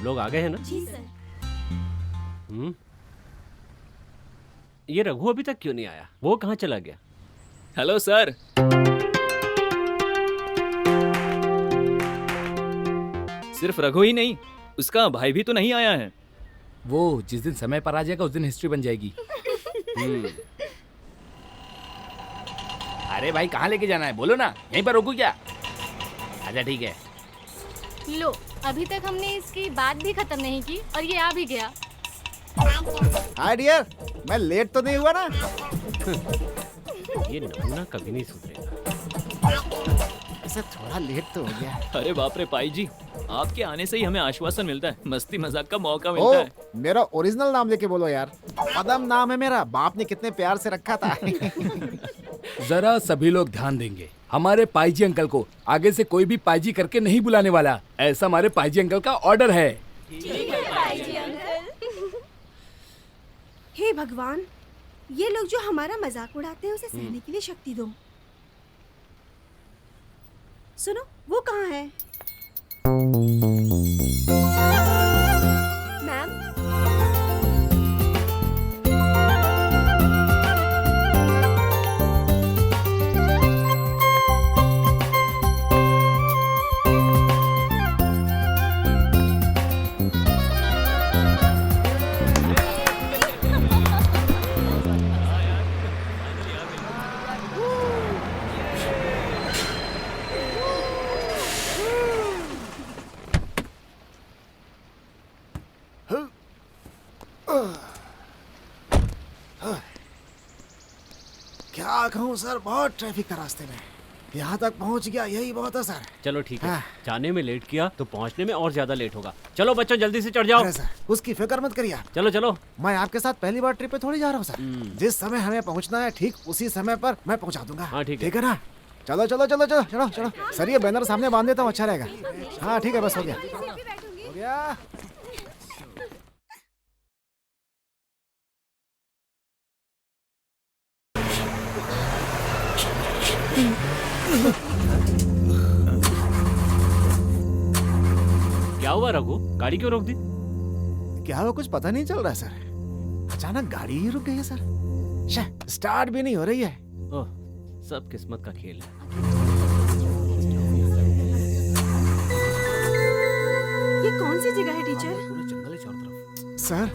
लोग आ गए हैं ना? जी सर। ये रघु अभी तक क्यों नहीं आया? वो कहाँ चला गया? Hello sir. सिर्फ रघु ही नहीं, उसका भाई भी तो नहीं आया है। वो जिस दिन समय पर आ जाएगा उस दिन हिस्ट्री बन जाएगी। अरे भाई कहाँ लेके जाना है बोलो ना, यहीं पर रोकू क्या? अच्छा ठीक है। लो, अभी तक हमने इसकी बात भी खत्म नहीं की और ये आ भी गया। हाय डियर, मैं लेट तो नहीं हुआ ना? ये नमूना कभी नहीं सुधरेगा। ऐसा थोड़ा लेट तो हो गया। अरे बाप रे पाई जी, आपके आने से ही हमें आश्वासन मिलता है, मस्ती मजाक का मौका मिलता है। मेरा ओरिजिनल नाम लेके बोलो यार। पदम नाम है मेरा, बाप ने कितने प्यार से रखा था। जरा सभी लोग ध्यान देंगे, हमारे पाईजी अंकल को आगे से कोई भी पाईजी करके नहीं बुलाने वाला, ऐसा हमारे पाईजी अंकल का ऑर्डर है। हे भगवान, ये लोग जो हमारा मजाक उड़ाते हैं उसे सहने के लिए शक्ति दो। सुनो, वो कहाँ है? मैम, क्या कहूँ सर, बहुत ट्रैफिक था रास्ते में। यहाँ तक पहुँच गया, यही बहुत है सर। चलो ठीक है, हाँ। जाने में लेट किया तो पहुंचने में और ज्यादा लेट होगा। चलो बच्चों जल्दी से चढ़ जाओ। अरे सर, उसकी फिक्र मत करिए। चलो चलो। मैं आपके साथ पहली बार ट्रिप पे थोड़ी जा रहा हूँ सर। जिस समय हमें पहुँचना है ठीक उसी समय पर मैं पहुँचा दूंगा। हाँ, ठीक है। ठीक है ना? चलो चलो चलो चलो चलो चलो सर, ये बैनर सामने बांध देता हूँ, अच्छा रहेगा। हाँ ठीक है, बस हो गया हो गया। क्या हुआ रघु, गाड़ी क्यों रोक दी? क्या वो कुछ पता नहीं चल रहा है सर, अचानक गाड़ी ही रुक गई है सर। स्टार्ट भी नहीं हो रही है। ओह, सब किस्मत का खेल है। ये कौन सी जगह है टीचर? पूरे जंगल है चारों तरफ। सर,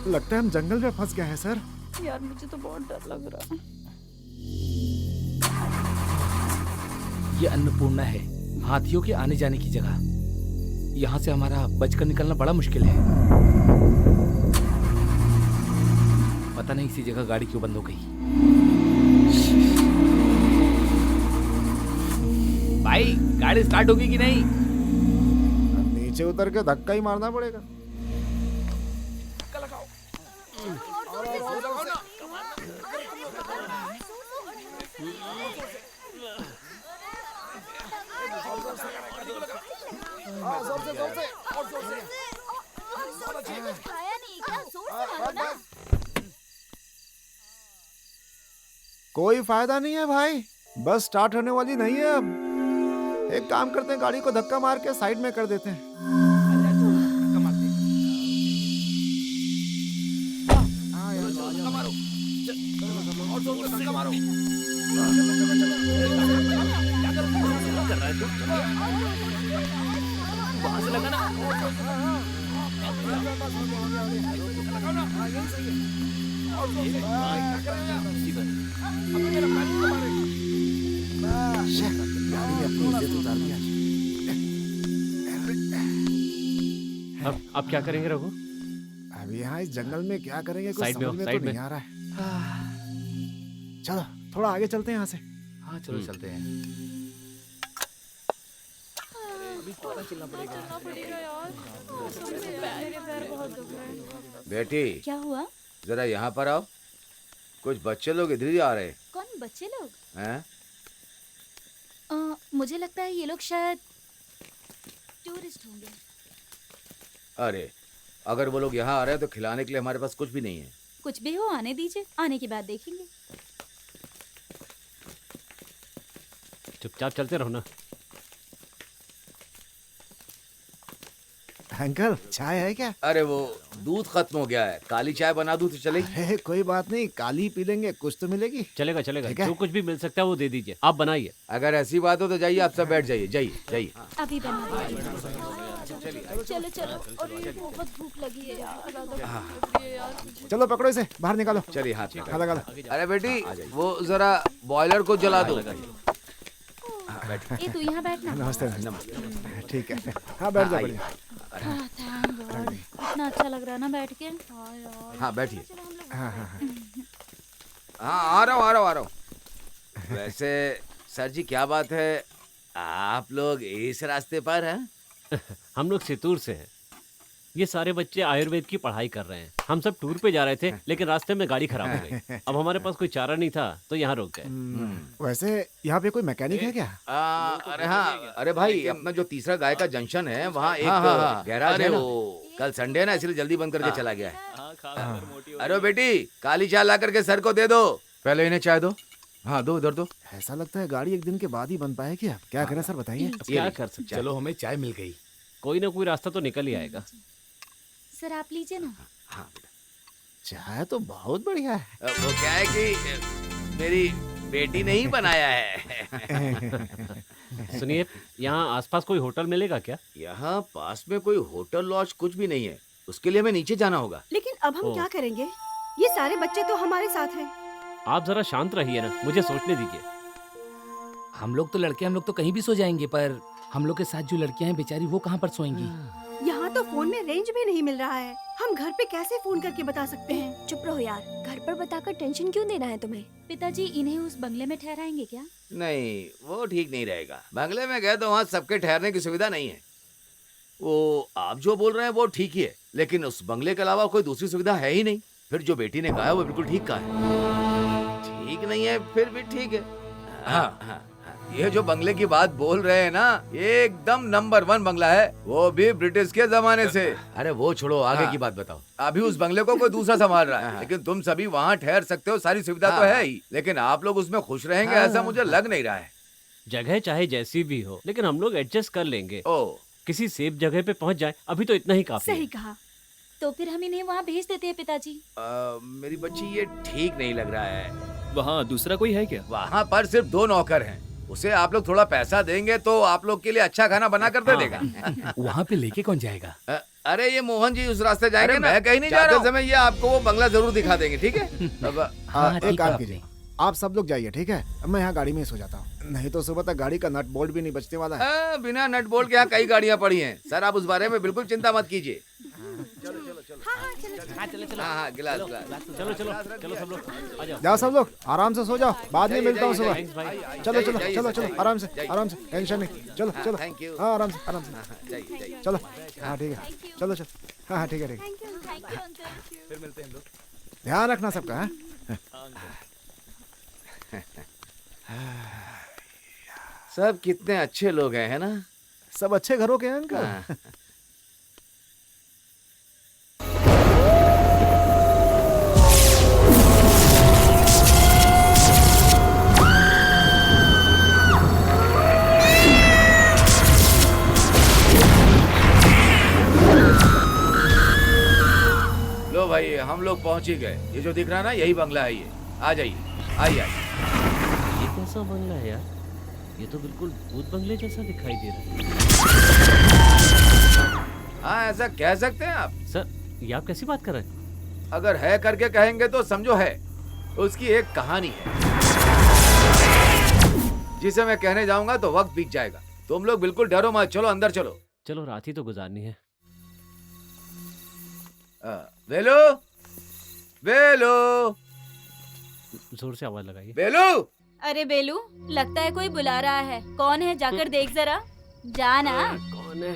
लगता है हम जंगल में फंस गए हैं सर। यार मुझे तो बहुत डर लग रहा है। ये अन्नपूर्णा है, हाथियों के आने जाने की जगह। यहाँ से हमारा बचकर निकलना बड़ा मुश्किल है। पता नहीं इसी जगह गाड़ी क्यों बंद हो गई। भाई गाड़ी स्टार्ट होगी कि नहीं? नीचे उतर के धक्का ही मारना पड़ेगा। कोई फायदा नहीं है भाई, बस स्टार्ट होने वाली नहीं है अब। एक काम करते हैं, गाड़ी को धक्का मार के साइड में कर देते हैं। वहां से लगा ना। गाड़ी अपनी इज्जत उतार दिया। अब क्या करेंगे रघु? अब यहाँ इस जंगल में क्या करेंगे, कुछ साइड में समझ हो, में साइड तो में। नहीं आ रहा है। चलो थोड़ा आगे चलते हैं यहाँ से। हाँ चलो चलते हैं। बेटी क्या हुआ? जरा यहाँ पर आओ। कुछ बच्चे लोग इधर ही आ रहे कौन बच्चे लोग? हैं? मुझे लगता है ये लोग शायद टूरिस्ट होंगे। अरे अगर वो लोग यहाँ आ रहे हैं तो खिलाने के लिए हमारे पास कुछ भी नहीं है। कुछ भी हो, आने दीजिए, आने के बाद देखेंगे। चुपचाप चलते रहो ना। अंकल चाय है क्या? अरे वो दूध खत्म हो गया है, काली चाय बना दूं तो चलेगी? हे, कोई बात नहीं, काली पी लेंगे, कुछ तो मिलेगी। चलेगा चलेगा, ठीक है। जो कुछ भी मिल सकता है वो दे दीजिए, आप बनाइए। अगर ऐसी बात हो तो जाइए, आप सब बैठ जाइए, जाइए जाइए। अभी बना दीजिए। चलो चलो, अरे बहुत भूख लगी है यार। चलो पकड़ो इसे, बाहर निकालो। चलिए हाथ में। हाँ, लगा लो। अरे बेटी वो जरा बॉयलर को जला दो। ए तू यहाँ बैठना। नमस्ते नमस्ते। ठीक है, हाँ बैठ जाओ, बढ़िया। थैंक गॉड, इतना अच्छा लग रहा है ना बैठ के। हाँ यार। हाँ बैठिए। हाँ हाँ हाँ। हाँ आ रहा हूँ। वैसे सर जी क्या बात है, आप लोग इस रास्ते पर हैं? हम लोग सितूर से हैं। ये सारे बच्चे आयुर्वेद की पढ़ाई कर रहे हैं। हम सब टूर पे जा रहे थे, लेकिन रास्ते में गाड़ी खराब हो गई। अब हमारे पास कोई चारा नहीं था तो यहाँ रुक गए। वैसे यहाँ पे कोई मैकेनिक है क्या? अरे हाँ, अरे भाई अपना जो तीसरा गाय का जंक्शन है वहाँ एक गैराज है ना, कल संडे है ना इसलिए जल्दी बंद करके चला गया है। अरे बेटी काली चाय ला करके सर को दे दो, पहले इन्हें चाय दो। हाँ दो, इधर दो। ऐसा लगता है गाड़ी एक दिन के बाद ही बन पाए क्या? क्या करें सर बताइए। अब क्या कर सकते हैं? चलो हमें चाय मिल गई। कोई ना कोई रास्ता तो निकल ही आएगा। सर आप लीजिए ना। हाँ चाय तो बहुत बढ़िया है। वो क्या है कि मेरी बेटी ने ही बनाया है। सुनिए, यहाँ आसपास कोई होटल मिलेगा क्या? यहाँ पास में कोई होटल लॉज कुछ भी नहीं है, उसके लिए हमें नीचे जाना होगा। लेकिन अब हम ओ। क्या करेंगे? ये सारे बच्चे तो हमारे साथ हैं। आप जरा शांत रहिए ना, मुझे सोचने दीजिए। हम लोग तो लड़के, हम लोग तो कहीं भी सो जाएंगे, पर हम लोग के साथ जो लड़कियां हैं बेचारी वो कहाँ पर सोएंगी? यहाँ तो फोन में रेंज भी नहीं मिल रहा है। हम घर पे कैसे फोन करके बता सकते हैं? चुप रहो यार, घर पर बताकर टेंशन क्यों देना है तुम्हें? पिताजी इन्हें उस बंगले में ठहराएंगे क्या? नहीं वो ठीक नहीं रहेगा, बंगले में गए तो वहाँ सबके ठहरने की सुविधा नहीं है। वो आप जो बोल रहे हैं वो ठीक ही है, लेकिन उस बंगले के अलावा कोई दूसरी सुविधा है ही नहीं। फिर जो बेटी ने कहा है वो बिल्कुल ठीक कहा है। ठीक नहीं है फिर भी ठीक है। हाँ, ये जो बंगले की बात बोल रहे हैं ना, ये एकदम नंबर 1 बंगला है, वो भी ब्रिटिश के जमाने से। अरे वो छोड़ो, आगे की बात बताओ। अभी उस बंगले को कोई दूसरा संभाल रहा है, लेकिन तुम सभी वहाँ ठहर सकते हो, सारी सुविधा तो है ही, लेकिन आप लोग उसमें खुश रहेंगे ऐसा मुझे लग नहीं रहा है। जगह चाहे जैसी भी हो, लेकिन हम लोग एडजस्ट कर लेंगे। ओ किसी सेफ जगह पे पहुंच जाए, अभी तो इतना ही काफी है। सही कहा। तो फिर हम इन्हें वहाँ भेज देते हैं पिताजी। मेरी बच्ची ये ठीक नहीं लग रहा है। वहाँ दूसरा कोई है क्या? वहाँ पर सिर्फ 2 नौकर हैं, उसे आप लोग थोड़ा पैसा देंगे तो आप लोग के लिए अच्छा खाना बना कर दे देगा। वहाँ पे लेके कौन जाएगा? अरे ये मोहन जी उस रास्ते जाएंगे, मैं कहीं नहीं जा रहा हूँ। समय ये आपको वो बंगला जरूर दिखा देंगे, ठीक है? अब हाँ, एक ठीक काम है कीजिए, आपने। आप सब लोग जाइए, ठीक है? मैं यहाँ गाड़ी में ही सो जाता हूँ, नहीं तो सुबह तक गाड़ी का नट बोल्ट भी नहीं बचने वाला है। बिना नट बोल्ट के यहाँ कई गाड़ियाँ पड़ी हैं सर, आप उस बारे में बिल्कुल चिंता मत कीजिए। हाँ गिलास गिलास। चलो चलो चलो सब लोग आ जाओ। जाओ सब लोग आराम से सो जाओ, बाद में मिलता हूँ सुबह। थैंक्स भाई। चलो चलो जाइए, चलो जाइए, चलो, आराम से टेंशन नहीं। चलो चलो, थैंक यू। हाँ आराम से जाइए जाइए। चलो। हाँ ठीक है, चलो चलो। हाँ हाँ ठीक है ठीक है, थैंक यू अंकल। ध्यान रखना सबका। हाँ? सब कितने अच्छे लोग हैं, है ना? सब अच्छे घरों के हैं अंकल। हाँ। लो भाई हम लोग पहुंच ही गए। ये जो दिख रहा है ना यही बंगला है, ये आ जाइए, आइए आइए। ये कैसा बंगला है यार? ये तो बिल्कुल भूत बंगले जैसा दिखाई दे रहा है। हाँ ऐसा कह सकते हैं आप। सर, ये आप कैसी बात कर रहे हैं? अगर है करके कहेंगे तो समझो है। उसकी एक कहानी है जिसे मैं कहने जाऊंगा तो वक्त बीत जाएगा। तुम लोग बिल्कुल डरो मत, चलो अंदर चलो। चलो रात ही तो गुजारनी है। वेलू वेलू जोर से आवाज लगाइए। वेलू। अरे बेलू, लगता है कोई बुला रहा है। कौन है जाकर देख जरा। जाना। कौन है?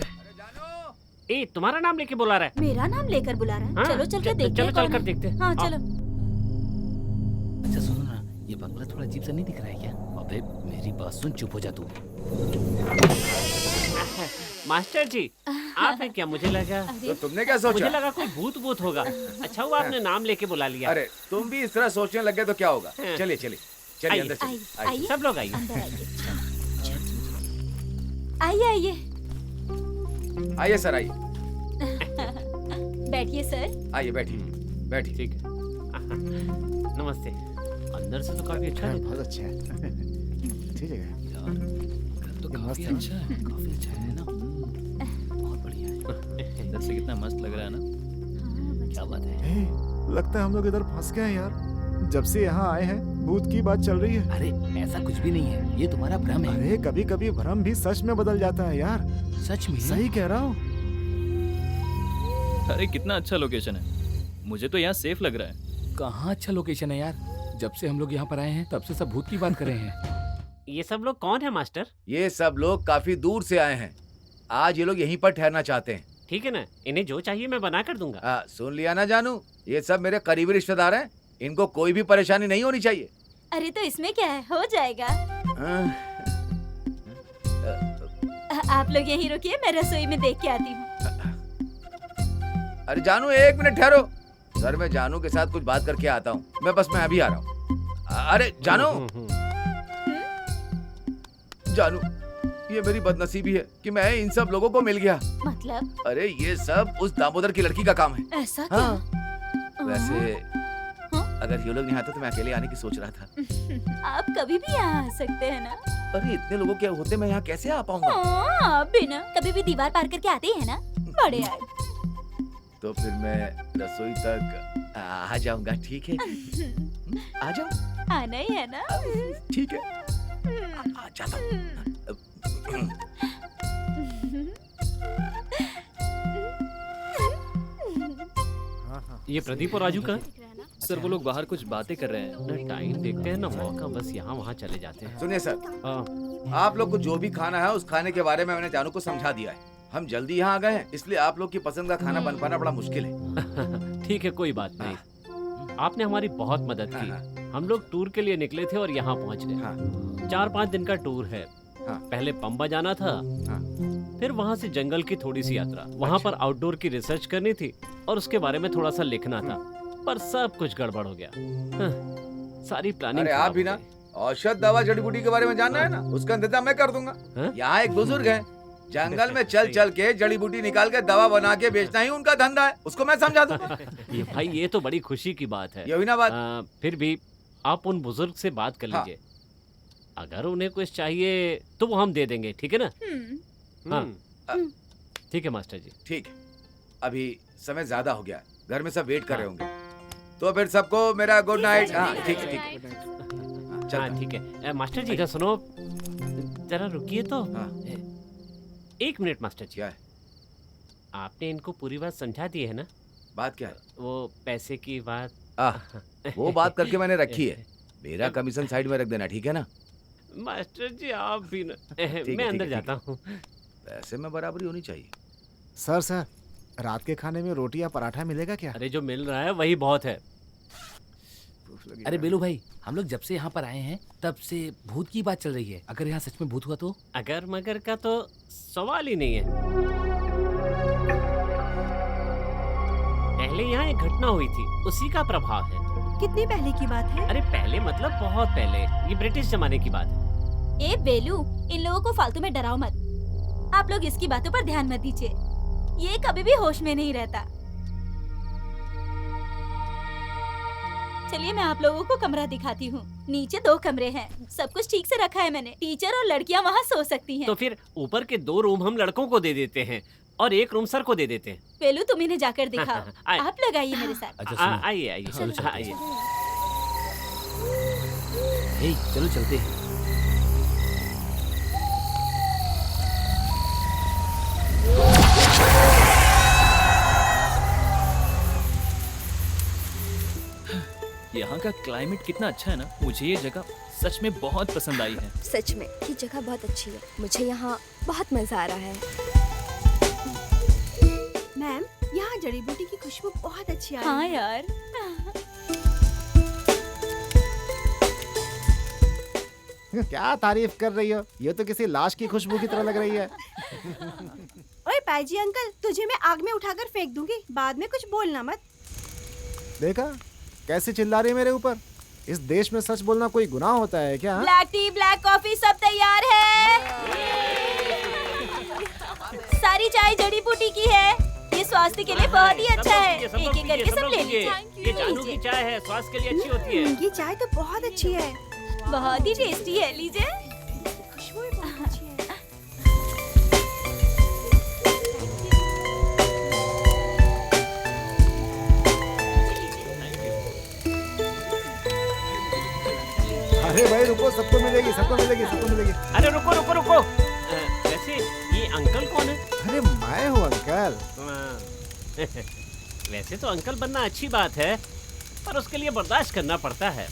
ए, तुम्हारा नाम लेके बुला रहा है। मेरा नाम लेकर बुला रहा है। हाँ? चलो चल के देखते चलो हैं चल कौन कर है। देखते हैं। हाँ आओ। चलो। अच्छा सुनो ना, ये बंगला थोड़ा अजीब सा नहीं दिख रहा है क्या? अबे मेरी बात सुन, चुप हो जा तू। मास्टर जी, आप हैं क्या? मुझे लगा तो तुमने क्या मुझे सोचा? लगा कोई भूत भूत होगा। अच्छा हुआ आपने नाम लेके बुला लिया। अरे तुम भी इस तरह सोचने लगे तो क्या होगा? हाँ। चलिए चलिए चलिए आइए, अंदर चलिए। आइए। आइए सब लोग आइए। अंदर आइए। आइए आइए। आइए सर आइए। बैठिए सर। आइए बैठिए बैठिए। ठीक है। नमस्ते। अंदर से तो काफी अच्छा है। बहुत अच्छा है। ठीक है। तो काफी अच्छा है, काफी अच्छा है ना। बहुत बढ़िया है। अंदर से कितना मस्त लग रहा है ना। क्या बात है। लगता है हम लोग इधर फंस गए हैं यार। जब से यहाँ आए हैं भूत की बात चल रही है। अरे ऐसा कुछ भी नहीं है, ये तुम्हारा भ्रम है। अरे कभी कभी भ्रम भी सच में बदल जाता है यार। सच में? सही कह रहा हूँ। अरे कितना अच्छा लोकेशन है, मुझे तो यहाँ सेफ लग रहा है। कहाँ अच्छा लोकेशन है यार। जब से हम लोग यहाँ पर आए हैं तब से सब भूत की बात कर रहे हैं। ये सब लोग कौन है मास्टर? ये सब लोग काफी दूर से आए हैं। आज ये लोग यहीं पर ठहरना चाहते हैं। ठीक है ना, इन्हें जो चाहिए मैं बना कर दूंगा। सुन लिया ना जानू, ये सब मेरे करीबी रिश्तेदार हैं। इनको कोई भी परेशानी नहीं होनी चाहिए। अरे तो इसमें क्या है, हो जाएगा। आप लोग यहीं रुकिए, मैं रसोई में देख के आती हूँ। अरे जानू एक मिनट ठहरो। सर मैं जानू के साथ कुछ बात करके आता हूँ। मैं अभी आ रहा हूँ। अरे जानू, जानू ये मेरी बदनसीबी है कि मैं इन सब लोगों को मिल गया। मतलब? अरे ये सब उस दामोदर की लड़की का काम है। ऐसा क्या? हाँ। वैसे अगर ये लोग नहीं आते तो मैं अकेले आने की सोच रहा था। आप कभी भी यहाँ आ सकते हैं ना। अरे इतने लोगों के होते मैं यहाँ कैसे आ पाऊंगा? आप भी ना कभी भी दीवार पार करके आते हैं ना, बड़े आए। तो फिर मैं रसोई तक आ जाऊंगा, ठीक है? आ जाऊं? आना ही है ना। ठीक है, आ जाता हूँ। ये प्रदीप और राजू का? सर वो लोग बाहर कुछ बातें कर रहे हैं। ना टाइम देखते हैं ना मौका, बस यहाँ वहाँ चले जाते हैं। सुनिए सर, हाँ। आप लोग को जो भी खाना है उस खाने के बारे में मैंने जानू को समझा दिया है। हम जल्दी यहाँ आ गए हैं, इसलिए आप लोग की पसंद का खाना बन पाना बड़ा मुश्किल है। ठीक है, कोई बात नहीं। आपने हमारी बहुत मदद की। हम लोग टूर के लिए निकले थे और यहाँ पहुँच गए। 4-5 दिन का टूर है। पहले पंबा जाना था, फिर वहाँ से जंगल की थोड़ी सी यात्रा। वहाँ पर आउटडोर की रिसर्च करनी थी और उसके बारे में थोड़ा सा लिखना था, पर सब कुछ गड़बड़ हो गया। सारी प्लानिंग। अरे आप भी ना औषध दवा जड़ी बूटी के बारे में जानना है ना, उसका इंतजाम मैं कर दूंगा। यहाँ एक बुजुर्ग है, जंगल में चल चल के जड़ी बूटी निकाल के दवा बना के बेचना ही उनका धंधा है। उसको मैं समझा दूंगा। ये भाई ये तो बड़ी खुशी की बात है। यही ना बात। फिर भी आप उन बुजुर्ग से बात कर लीजिए। अगर उन्हें कुछ चाहिए तो वो हम दे देंगे, ठीक है ना? हाँ ठीक है मास्टर जी। ठीक है, अभी समय ज्यादा हो गया, घर में सब वेट कर रहे होंगे, तो फिर सबको मेरा गुड नाइट। हाँ ठीक है, ठीक है। हाँ ठीक है। मास्टर जी का सुनो, जरा रुकिए तो। 1 मिनट मास्टर जी। क्या है? आपने इनको पूरी बात समझा दी है ना? बात क्या है? वो पैसे की बात। वो बात करके मैंने रखी है। मेरा कमीशन साइड में रख देना, ठीक है ना? मास्टर जी आप भी ना। मैं अंदर जाता हूँ। पैसे में बराबरी होनी चाहिए। सर रात के खाने में रोटी या पराठा मिलेगा क्या? अरे जो मिल रहा है वही बहुत है। अरे बेलू भाई, हम लोग जब से यहाँ पर आए हैं तब से भूत की बात चल रही है। अगर यहाँ सच में भूत हुआ तो? अगर मगर का तो सवाल ही नहीं है। पहले यहाँ एक घटना हुई थी, उसी का प्रभाव है। कितनी पहले की बात है? अरे पहले मतलब बहुत पहले, ये ब्रिटिश जमाने की बात है। ए बेलू, इन लोगों को फालतू में डराओ मत। आप लोग इसकी बातों पर ध्यान मत दीजिए, ये कभी भी होश में नहीं रहता। चलिए मैं आप लोगों को कमरा दिखाती हूँ। नीचे 2 कमरे हैं, सब कुछ ठीक से रखा है मैंने। टीचर और लड़कियाँ वहाँ सो सकती हैं। तो फिर ऊपर के 2 रूम हम लड़कों को दे देते हैं और 1 रूम सर को दे देते हैं। बेलू तुम इन्हें जाकर दिखाओ। आप लोग आइए मेरे साथ। आइए आइए आइए। चलो चलते हैं। यहाँ का क्लाइमेट कितना अच्छा है ना। मुझे ये जगह सच में बहुत पसंद आई है। सच में ये जगह बहुत अच्छी है, मुझे यहाँ बहुत मजा आ रहा है। मैम, यहाँ जड़ी बूटी की खुशबू बहुत अच्छी आ रही हाँ है। यार। क्या तारीफ कर रही हो? ये तो किसी लाश की खुशबू की तरह लग रही है। ओए पाजी अंकल, तुझे मैं आग में उठाकर फेंक दूंगी, बाद में कुछ बोलना मत। देखा कैसे चिल्ला रही है मेरे ऊपर? इस देश में सच बोलना कोई गुनाह होता है क्या? ब्लैक टी, ब्लैक कॉफी सब तैयार है। सारी चाय जड़ी बूटी की है। ये स्वास्थ्य के लिए बहुत ही अच्छा है। सब लोग एक एक करके सब ले लीजिए। ये जानू की चाय है, स्वास्थ्य के लिए अच्छी होती है। ये चाय तो बहुत अच्छी है। बहुत ही टेस्टी है, लीजिए। खुशबू भी बहुत अच्छी है। अरे भाई रुको, सबको मिलेगी, सबको मिलेगी, सबको मिलेगी। अरे रुको रुको रुको, वैसे ये अंकल कौन है? अरे मैं हूँ अंकल। वैसे तो अंकल बनना अच्छी बात है, पर उसके लिए बर्दाश्त करना पड़ता है।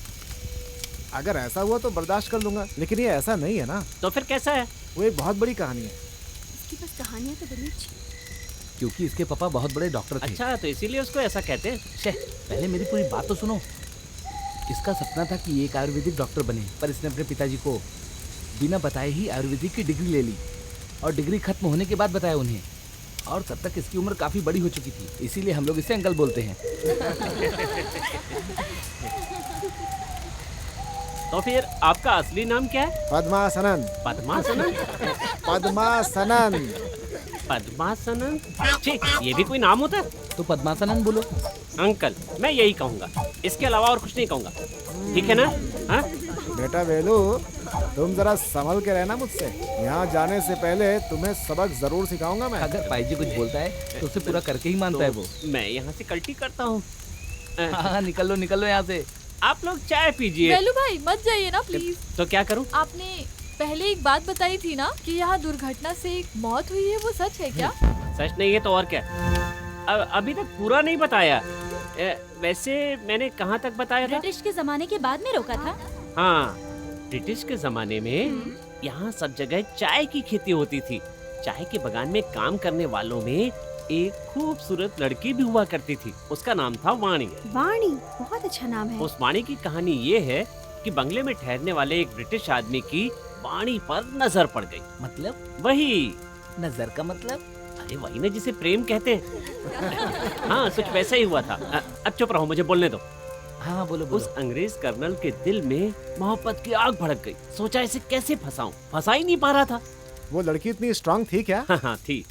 अगर ऐसा हुआ तो बर्दाश्त कर लूंगा, लेकिन ये ऐसा नहीं है ना। तो फिर कैसा है? वो एक बहुत बड़ी कहानी है। इसकी बस कहानियाँ तो बड़ी अच्छी हैं। क्योंकि इसके पापा बहुत बड़े डॉक्टर थे। अच्छा, तो इसीलिए उसको ऐसा कहते हैं। शे, पहले मेरी पूरी बात तो सुनो। इसका सपना था कि ये एक आयुर्वेदिक डॉक्टर बने, पर इसने अपने पिताजी को बिना बताए ही आयुर्वेदिक की डिग्री ले ली और डिग्री खत्म होने के बाद बताया उन्हें। और तब तक इसकी उम्र काफी बड़ी हो चुकी थी, इसीलिए हम लोग इसे अंकल बोलते हैं। तो फिर आपका असली नाम क्या है? पद्मासनन। पद्मासनन? पद्मासनन। पद्मासनन? ठीक, ये भी कोई नाम होता है? तो पद्मासनन बोलो। अंकल, मैं यही कहूँगा, इसके अलावा और कुछ नहीं कहूँगा, ठीक है ना? हाँ? बेटा वेलू, तुम जरा संभल के रहना मुझसे। यहाँ जाने से पहले तुम्हें सबक जरूर सिखाऊंगा मैं। अगर पाई जी कुछ बोलता है तो उसे पूरा करके ही मानता है वो। मैं यहाँ से कल्टी करता हूँ। हाँ, निकल लो यहाँ से। आप लोग चाय पीजिए। वेलू भाई मत जाइए ना प्लीज। तो क्या करूँ? आपने पहले एक बात बताई थी ना कि यहाँ दुर्घटना से एक मौत हुई है, वो सच है क्या? सच नहीं है तो और क्या? अभी तक पूरा नहीं बताया। वैसे मैंने कहाँ तक बताया था? ब्रिटिश के जमाने के बाद में रोका था। हाँ, ब्रिटिश के जमाने में यहाँ सब जगह चाय की खेती होती थी। चाय के बगान में काम करने वालों में एक खूबसूरत लड़की भी हुआ करती थी। उसका नाम था वाणी। वाणी बहुत अच्छा नाम है। उस वाणी की कहानी ये है कि बंगले में ठहरने वाले एक ब्रिटिश आदमी की वाणी पर नजर पड़ गई। मतलब? वही नजर का मतलब? अरे वही ना जिसे प्रेम कहते हैं। हाँ, कुछ वैसा ही हुआ था। अब चुप रहो, मुझे बोलने दो। हाँ बोलो। उस अंग्रेज कर्नल के दिल में मोहब्बत की आग भड़क गई। सोचा इसे कैसे फंसाऊं, फंसा ही नहीं पा रहा था। वो लड़की इतनी स्ट्रांग थी क्या? हाँ थी,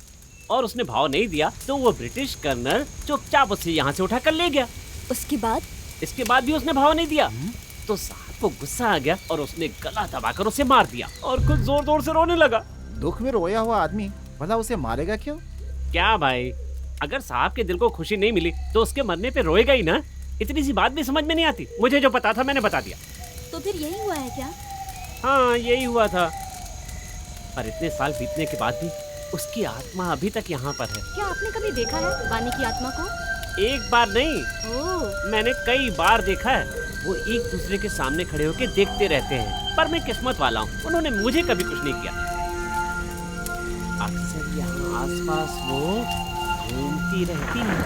और उसने भाव नहीं दिया तो वो ब्रिटिश कर्नल चुपचाप उसे यहाँ से उठाकर ले गया। उसके बाद? इसके बाद भी उसने भाव नहीं दिया तो साहब को गुस्सा आ गया और उसने गला दबाकर उसे मार दिया और खुद जोर जोर से रोने लगा। दुख में रोया हुआ आदमी भला उसे मारेगा क्यों? क्या भाई, अगर साहब के दिल को खुशी नहीं मिली तो उसके मरने पे रोएगा ही ना। इतनी सी बात भी समझ में नहीं आती। मुझे जो पता था मैंने बता दिया। तो फिर यही हुआ है क्या? हाँ, यही हुआ था। पर इतने साल बीतने के बाद भी उसकी आत्मा अभी तक यहाँ पर है। क्या आपने कभी देखा है वाणी की आत्मा को? एक बार नहीं, ओह, मैंने कई बार देखा है। वो एक दूसरे के सामने खड़े होकर देखते रहते हैं। पर मैं किस्मत वाला हूँ, उन्होंने मुझे कभी कुछ नहीं किया। अक्सर यहाँ आसपास वो घूमती रहती है।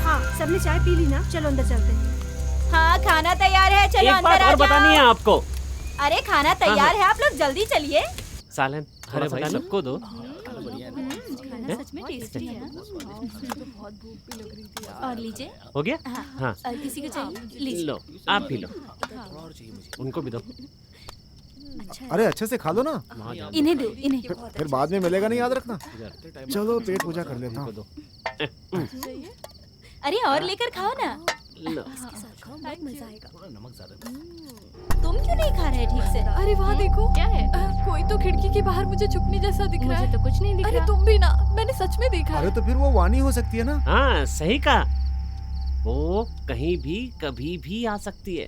हाँ, सबने चाय पी ली ना? चलो अंदर चलते हैं। हाँ, खाना तैयार है, चलो एक अंदर बात आ और बतानी है जाओ। आपको। अरे खाना तैयार है, आप लोग जल्दी चलिए। सालन, अरे भाई सबको दो। खाना सच में टेस्टी है। और लीजिए। हो गया? हाँ, और किसी को चाहिए? लीजिए। लो, आप भी लो। उनको भी दो। अरे अच्छे से खा लो ना, इन्हें दो, इन्हें। फिर बाद में मिलेगा नहीं, याद रखना। चलो पेट पूजा कर लेता हूँ। अरे और लेकर खाओ ना। लो। इसके साथ खाओ, बहुत मजा आएगा। तुम क्यों नहीं खा रहे ठीक से? अरे वहाँ देखो, क्या है? कोई तो खिड़की के बाहर मुझे झुकने जैसा दिख रहा है। तो कुछ नहीं दिख अरे तुम भी ना, मैंने सच में देखा अरे है। तो फिर वो वाणी हो सकती है ना? हाँ, सही कहा। वो कहीं भी कभी भी आ सकती है।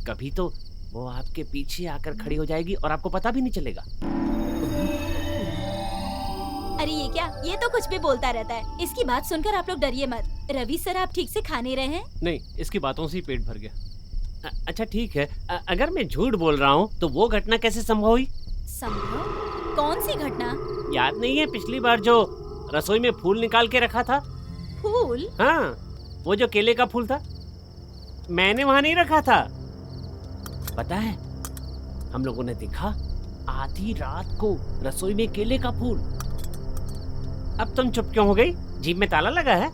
कभी तो वो आपके पीछे आकर खड़ी हो जाएगी और आपको पता भी नहीं चलेगा। अरे ये क्या? ये तो कुछ भी बोलता रहता है। इसकी बात सुनकर आप लोग डरिए मत। रवि सर, आप ठीक से खा नहीं रहे हैं? नहीं, इसकी बातों से ही पेट भर गया। अच्छा ठीक है, अगर मैं झूठ बोल रहा हूँ तो वो घटना कैसे संभव हुई? संभव? कौन सी घटना? याद नहीं है पिछली बार जो रसोई में फूल निकाल के रखा था? फूल? हाँ, वो जो केले का फूल था, मैंने वहाँ नहीं रखा था। पता है, हम लोगों ने देखा आधी रात को रसोई में केले का फूल। अब तुम चुप क्यों हो गई? जीभ में ताला लगा है?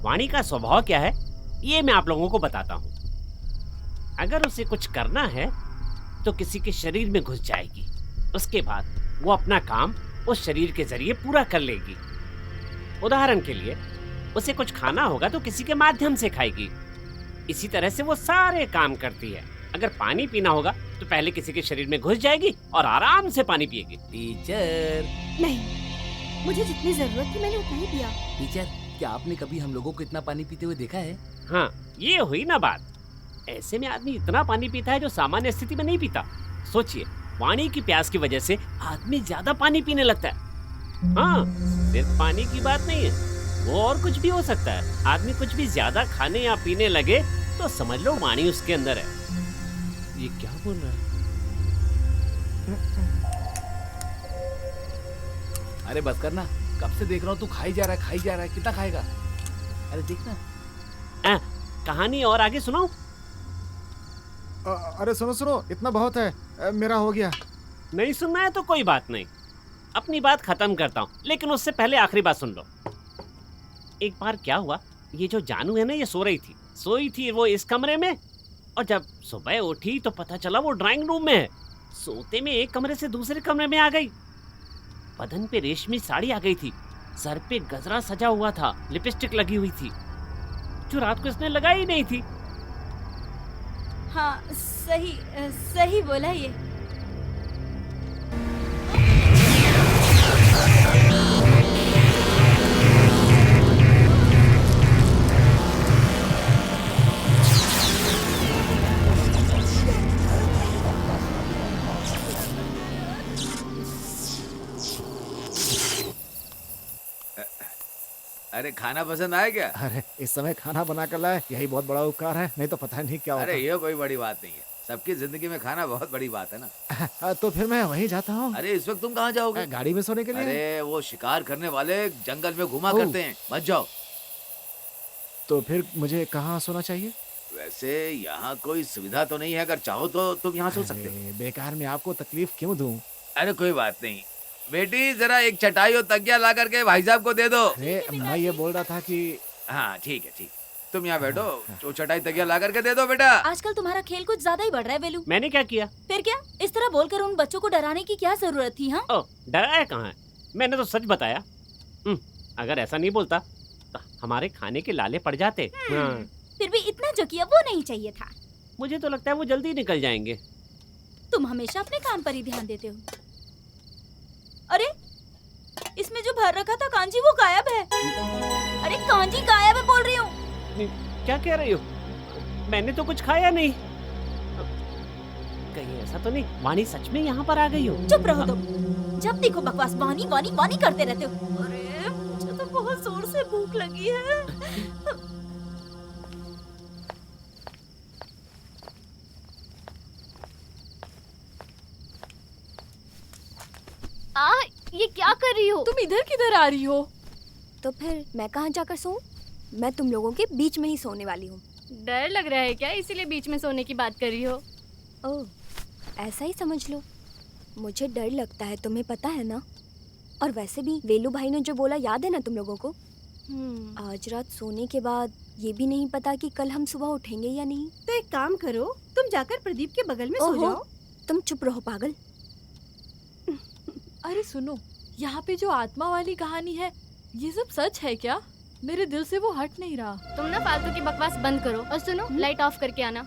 वाणी का स्वभाव क्या है ये मैं आप लोगों को बताता हूँ। अगर उसे कुछ करना है तो किसी के शरीर में घुस जाएगी। उसके बाद वो अपना काम उस शरीर के जरिए पूरा कर लेगी। उदाहरण के लिए उसे कुछ खाना होगा तो किसी के माध्यम से खाएगी। इसी तरह से वो सारे काम करती है। अगर पानी पीना होगा तो पहले किसी के शरीर में घुस जाएगी और आराम से पानी पिएगी। टीचर, नहीं, मुझे जितनी जरूरत थी मैंने उतना ही पिया। टीचर, क्या आपने कभी हम लोगों को इतना पानी पीते हुए देखा है? हाँ, ये हुई ना बात। ऐसे में आदमी इतना पानी पीता है जो सामान्य स्थिति में नहीं पीता। सोचिए, पानी की प्यास की वजह से आदमी ज्यादा पानी पीने लगता है। हाँ, सिर्फ पानी की बात नहीं है, वो और कुछ भी हो सकता है। आदमी कुछ भी ज्यादा खाने या पीने लगे तो समझ लो वाणी उसके अंदर है। ये क्या बोल रहा है? अरे बस करना, कब से देख रहा हूँ तू खाई जा रहा है, कितना खाएगा? अरे देखना। कहानी और आगे सुनाओ। अरे सुनो, इतना बहुत है, मेरा हो गया। नहीं सुनना है तो कोई बात नहीं, अपनी बात खत्म करता हूँ, लेकिन उससे पहले आखिरी बात सुन लो। एक बार क्या हुआ, ये जो जानू है ना, ये सोई थी वो इस कमरे में, और जब सुबह उठी तो पता चला वो ड्राइंग रूम में है। सोते में एक कमरे से दूसरे कमरे में आ गई। बदन पे रेशमी साड़ी आ गई थी, सर पे गजरा सजा हुआ था, लिपस्टिक लगी हुई थी, जो रात को इसने लगाई नहीं थी। हाँ, सही बोला ये। अरे खाना पसंद आया क्या? अरे इस समय खाना बना कर लाए, यही बहुत बड़ा उपकार है, नहीं तो पता नहीं क्या होता। अरे ये कोई बड़ी बात नहीं है, सबकी जिंदगी में खाना बहुत बड़ी बात है ना। तो फिर मैं वहीं जाता हूँ। अरे इस वक्त तुम कहाँ जाओगे? गाड़ी में सोने के लिए। अरे वो शिकार करने वाले जंगल में घुमा ओह। करते हैं, मत जाओ। तो फिर मुझे कहाँ सोना चाहिए? वैसे यहाँ कोई सुविधा तो नहीं है, अगर चाहो तो तुम यहाँ सो सकते हो। अरे, बेकार में आपको तकलीफ क्यों दूं? अरे कोई बात नहीं बेटी, जरा एक चटाई और तकिया ला करके भाई साहब को दे दो। अरे मैं ये बोल रहा था कि हाँ ठीक है, तुम यहाँ बैठो, जो चटाई तकिया ला करके दे दो बेटा। आजकल तुम्हारा खेल कुछ ज्यादा ही बढ़ रहा है वेलू। मैंने क्या किया? फिर क्या, इस तरह बोलकर उन बच्चों को डराने की क्या जरूरत थी? हाँ, ओ, डराया कहाँ है, मैंने तो सच बताया। अगर ऐसा नहीं बोलता तो हमारे खाने के लाले पड़ जाते। हाँ। फिर भी इतना जो किया वो नहीं चाहिए था। मुझे तो लगता है वो जल्दी निकल जाएंगे। तुम हमेशा अपने काम पर ही ध्यान देते हो। अरे इसमें जो भर रखा था कांजी वो गायब है। अरे कांजी गायब है बोल रही हूँ। क्या कह रही हो? मैंने तो कुछ खाया नहीं। कहीं ऐसा तो नहीं वाणी सच में यहाँ पर आ गई हो? चुप रहो तुम, जब देखो बकवास वाणी वाणी वाणी करते रहते हो। अरे मुझे तो बहुत जोर से भूख लगी है। ये क्या कर रही हो? तुम इधर किधर आ रही हो? तो फिर मैं कहाँ जाकर सोऊं? मैं तुम लोगों के बीच में ही सोने वाली हूँ। डर लग रहा है क्या, इसीलिए बीच में सोने की बात कर रही हो? ओह, ऐसा ही समझ लो। मुझे डर लगता है, तुम्हें पता है ना। और वैसे भी वेलू भाई ने जो बोला याद है ना तुम लोगों को? आज रात सोने के बाद ये भी नहीं पता कि कल हम सुबह उठेंगे या नहीं। तो एक काम करो, तुम जाकर प्रदीप के बगल में सो जाओ। तुम चुप रहो पागल। अरे सुनो, यहाँ पे जो आत्मा वाली कहानी है, ये सब सच है क्या? मेरे दिल से वो हट नहीं रहा। तुम ना फालतू की बकवास बंद करो और सुनो, लाइट ऑफ करके आना।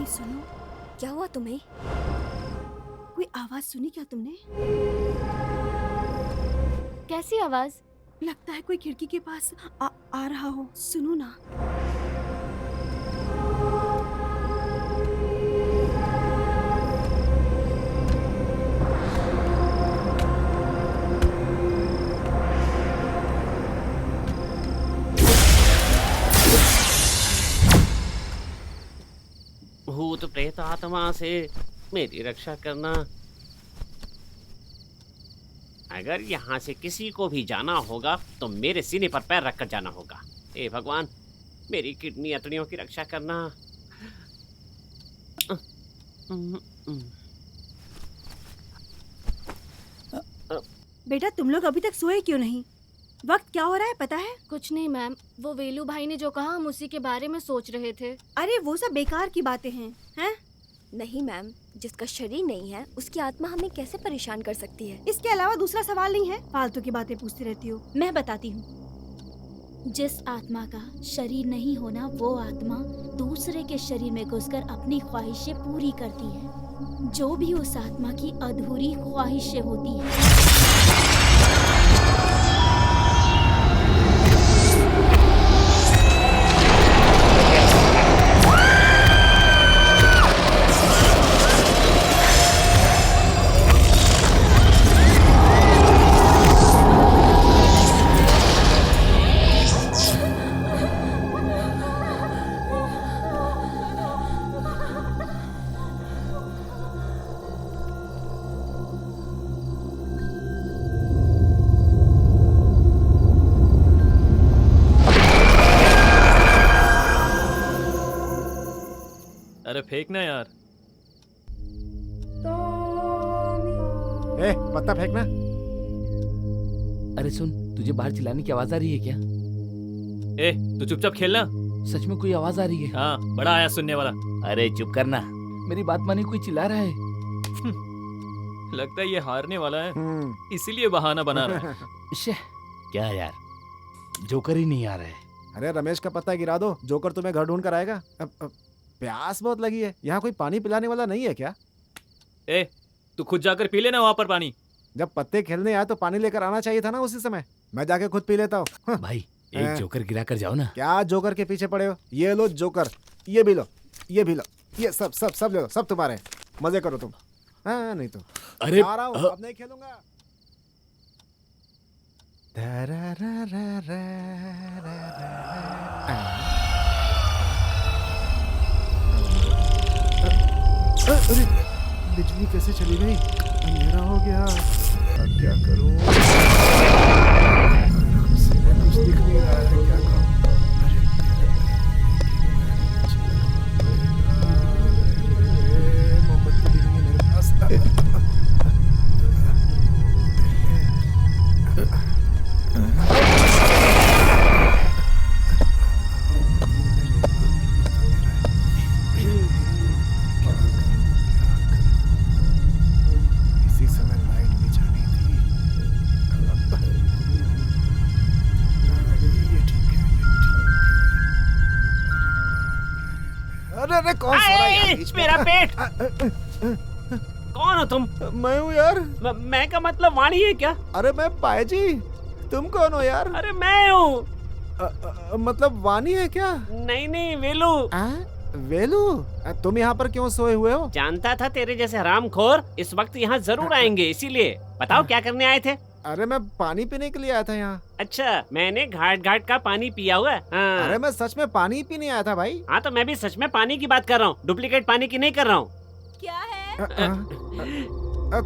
सुनो, क्या हुआ तुम्हें? कोई आवाज सुनी क्या तुमने? कैसी आवाज? लगता है कोई खिड़की के पास आ रहा हो। सुनो ना। भूत प्रेत आत्मा से मेरी रक्षा करना। अगर यहाँ से किसी को भी जाना होगा तो मेरे सीने पर पैर रखकर जाना होगा। हे भगवान, मेरी किडनी अतड़ियों की रक्षा करना। बेटा तुम लोग अभी तक सोए क्यों नहीं? वक्त क्या हो रहा है पता है? कुछ नहीं मैम, वो वेलू भाई ने जो कहा हम उसी के बारे में सोच रहे थे। अरे वो सब बेकार की बातें हैं? नहीं मैम, जिसका शरीर नहीं है उसकी आत्मा हमें कैसे परेशान कर सकती है? इसके अलावा दूसरा सवाल नहीं है? फालतू की बातें पूछती रहती हो। मैं बताती हूँ। जिस आत्मा का शरीर नहीं होना, वो आत्मा दूसरे के शरीर में घुसकर अपनी ख्वाहिशें पूरी करती है। जो भी उस आत्मा की अधूरी ख्वाहिशें होती हैं। अरे फेंकना यार। ए, पत्ता फेंकना। अरे सुन, तुझे बाहर चिल्लाने की आवाज आ रही है क्या? ए, तू चुपचाप खेलना। सच में कोई आवाज आ रही है? हाँ, बड़ा आया सुनने वाला। अरे चुप करना, मेरी बात मानी, कोई चिल्ला रहा है। लगता है ये हारने वाला है, इसीलिए बहाना बना रहा है। क्या यार, जोकर ही नहीं आ रहा है। अरे रमेश का पत्ता गिरा दो, जोकर तुम्हें घर ढूंढ कर आएगा। प्यास बहुत लगी है, यहाँ कोई पानी पिलाने वाला नहीं है क्या? ए, तू खुद जाकर पी लेना वहाँ पर पानी। जब पत्ते खेलने आए तो पानी लेकर आना चाहिए था ना उसी समय। मैं जाके खुद पी लेता हूँ। भाई एक जोकर गिरा कर जाओ ना। क्या जोकर के पीछे पड़े हो? ये लो जोकर, ये भी लो, ये भी लो, ये सब सब सब ले लो, सब तुम्हारे। मजे करो तुम। हाँ नहीं तो अरे आ रहा हूँ, अब नहीं खेलूंगा। अरे बिजली कैसे चली गई? अंधेरा हो गया, अब क्या करूं? कुछ दिख नहीं रहा है, क्या करूं? अरे मोमबत्ती भी नहीं है मेरे पास। इसी समय लाइट भी जानी थी। ये ठीक है, ये ठीक है। अरे अरे कौन सो रहा है यार बीच में? मेरा पेट। कौन हो तुम? मैं हूँ यार। मैं का मतलब वाणी है क्या? अरे मैं पायजी, तुम कौन हो यार? अरे मैं हूँ। मतलब वाणी है क्या? नहीं नहीं, वेलू। वेलू, तुम यहाँ पर क्यों सोए हुए हो? जानता था तेरे जैसे हरामखोर इस वक्त यहाँ जरूर आएंगे, इसीलिए। बताओ क्या करने आए थे? अरे मैं पानी पीने के लिए आया था यहाँ। अच्छा, मैंने घाट घाट का पानी पिया हुआ है। हाँ। अरे मैं सच में पानी पीने आया था भाई। हाँ तो मैं भी सच में पानी की बात कर रहा हूँ, डुप्लीकेट पानी की नहीं कर रहा हूँ। क्या है?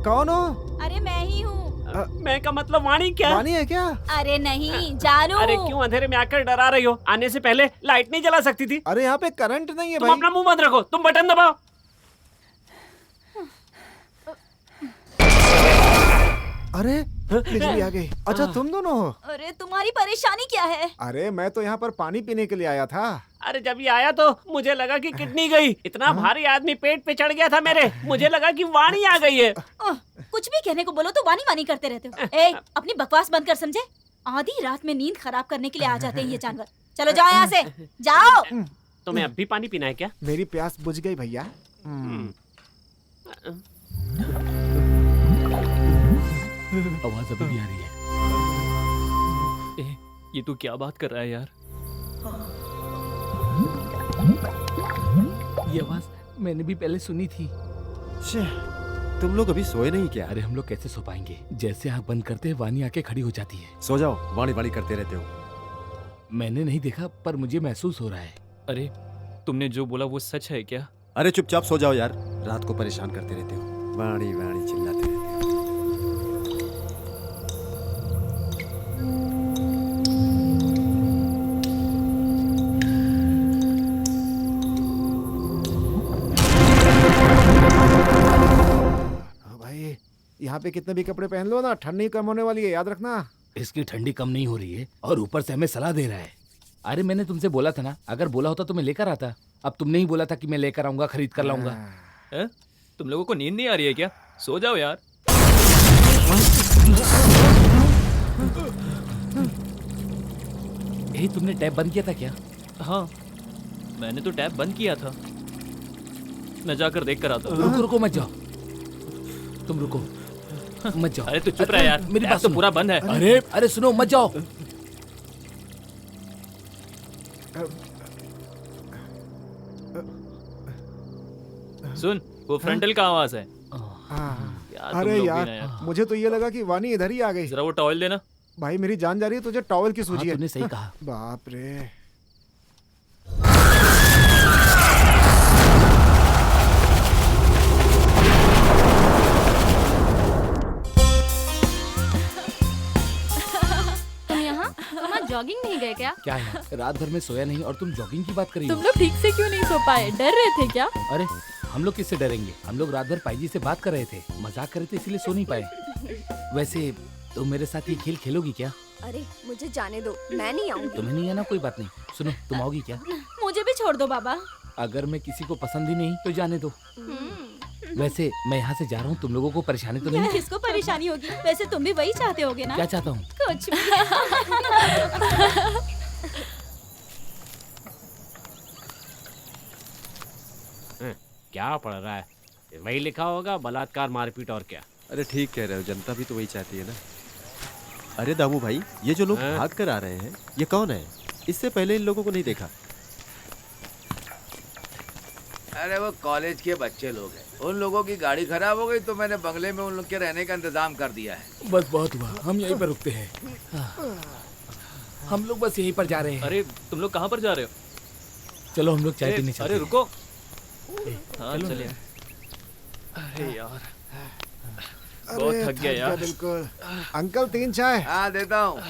कौन हो? अरे मैं ही हूँ। मैं का मतलब वाणी क्या? वाणी है क्या? अरे नहीं, जानू। अरे क्यों अंधेरे में आकर डरा रही हो? आने से पहले लाइट नहीं जला सकती थी? अरे यहाँ पे करंट नहीं है तुम भाई। अपना मुंह बंद रखो, तुम बटन दबाओ। अरे बिजली आ गई। अच्छा तुम दोनों हो? अरे तुम्हारी परेशानी क्या है? अरे मैं तो यहाँ पर पानी पीने के लिए आया था। अरे जब ये आया तो मुझे लगा कि किडनी गई। इतना भारी आदमी पेट पे चढ़ गया था मेरे, मुझे लगा कि वाणी आ गई है। कुछ भी कहने को बोलो तो वानी वानी करते रहते हो। ए, अपनी बकवास बंद कर, समझे? आधी रात में नींद खराब करने के लिए आ जाते हैं ये जानवर। चलो जाओ यहाँ से, जाओ। तुम्हें अब भी पानी पीना है क्या? मेरी प्यास बुझ गई भैया। आवाज अभी भी आ रही है। ए, ये तू क्या बात कर रहा है यार? ये आवाज मैंने भी पहले सुनी थी। तुम लोग अभी सोए नहीं क्या? अरे हम लोग कैसे सो पाएंगे? जैसे आंख बंद करते हैं वाणी आके खड़ी हो जाती है। सो जाओ, वाणी वाणी करते रहते हो। मैंने नहीं देखा पर मुझे महसूस हो रहा है। अरे तुमने जो बोला वो सच है क्या? अरे चुपचाप सो जाओ यार, रात को परेशान करते रहते हो, वाणी वाणी चिल्लाते रहते हो। यहाँ पे कितने भी कपड़े पहन लो ना, ठंड नहीं कम होने वाली है, याद रखना। इसकी ठंडी कम नहीं हो रही है और ऊपर से हमें सलाह दे रहा है। अरे मैंने तुमसे बोला था ना, अगर बोला होता तो मैं लेकर आता। अब तुमने ही बोला था कि मैं लेकर आऊंगा, खरीद कर लाऊंगा। तुम लोगों को नींद नहीं आ रही है क्या? सो जाओ यार। तुमने टैप बंद किया था क्या? हाँ, मैंने तो टैप बंद किया था। मैं जाकर देख कर आता हूँ। रुको रुको मत जाओ, तुम रुको मत जाओ। अरे तू चुप रह यार, मेरी बात तो पूरा बंद है। अरे अरे सुनो, मत जाओ। सुन, वो फ्रंटल का आवाज है। अरे यार, मुझे तो ये लगा कि वानी इधर ही आ गई। जरा वो टॉवल देना। भाई मेरी जान जा रही है, तुझे टॉवल की सूझी है। तूने सही कहा। बाप रे। तुम यहाँ जॉगिंग नहीं गए क्या? क्या है, रात भर में सोया नहीं और तुम जॉगिंग की बात कर रही हो? तुम लोग ठीक से क्यों नहीं सो पाए? डर रहे थे क्या? अरे हम लोग किससे डरेंगे? हम लोग रात भर पाईजी से बात कर रहे थे, मजाक कर रहे थे, इसलिए सो नहीं पाए। वैसे तुम मेरे साथ ये खेल खेलोगी क्या? अरे मुझे जाने दो, मैं नहीं आऊंगी। तुम्हें नहीं आना, कोई बात नहीं। सुनो, तुम आओगी क्या? मुझे भी छोड़ दो बाबा। अगर मैं किसी को पसंद ही नहीं तो जाने दो। वैसे मैं यहाँ से जा रहा हूँ, तुम लोगों को परेशानी तो नहीं? किसको परेशानी होगी? वैसे तुम भी वही चाहते होगे ना? क्या चाहता हूँ? कुछ भी। क्या पढ़ रहा है? वही लिखा होगा, बलात्कार, मारपीट और क्या। अरे ठीक कह रहे हो, जनता भी तो वही चाहती है ना। अरे दामू भाई, ये जो लोग भाग कर आ रहे हैं, ये कौन है? इससे पहले इन लोगों को नहीं देखा। अरे वो कॉलेज के बच्चे लोग हैं। उन लोगों की गाड़ी खराब हो गई तो मैंने बंगले में उन लोग के रहने का इंतजाम कर दिया है। बस बहुत हुआ, हम यहीं पर रुकते हैं। हम लोग बस यहीं पर जा रहे हैं। अरे तुम लोग कहाँ पर जा रहे हो? चलो हम लोग चाय पीने चलते हैं। अरे रुको। हाँ चलिए। अरे यार, बहुत थक गया यार। बिल्कुल। अंकल 3 चाय। हाँ देता हूँ।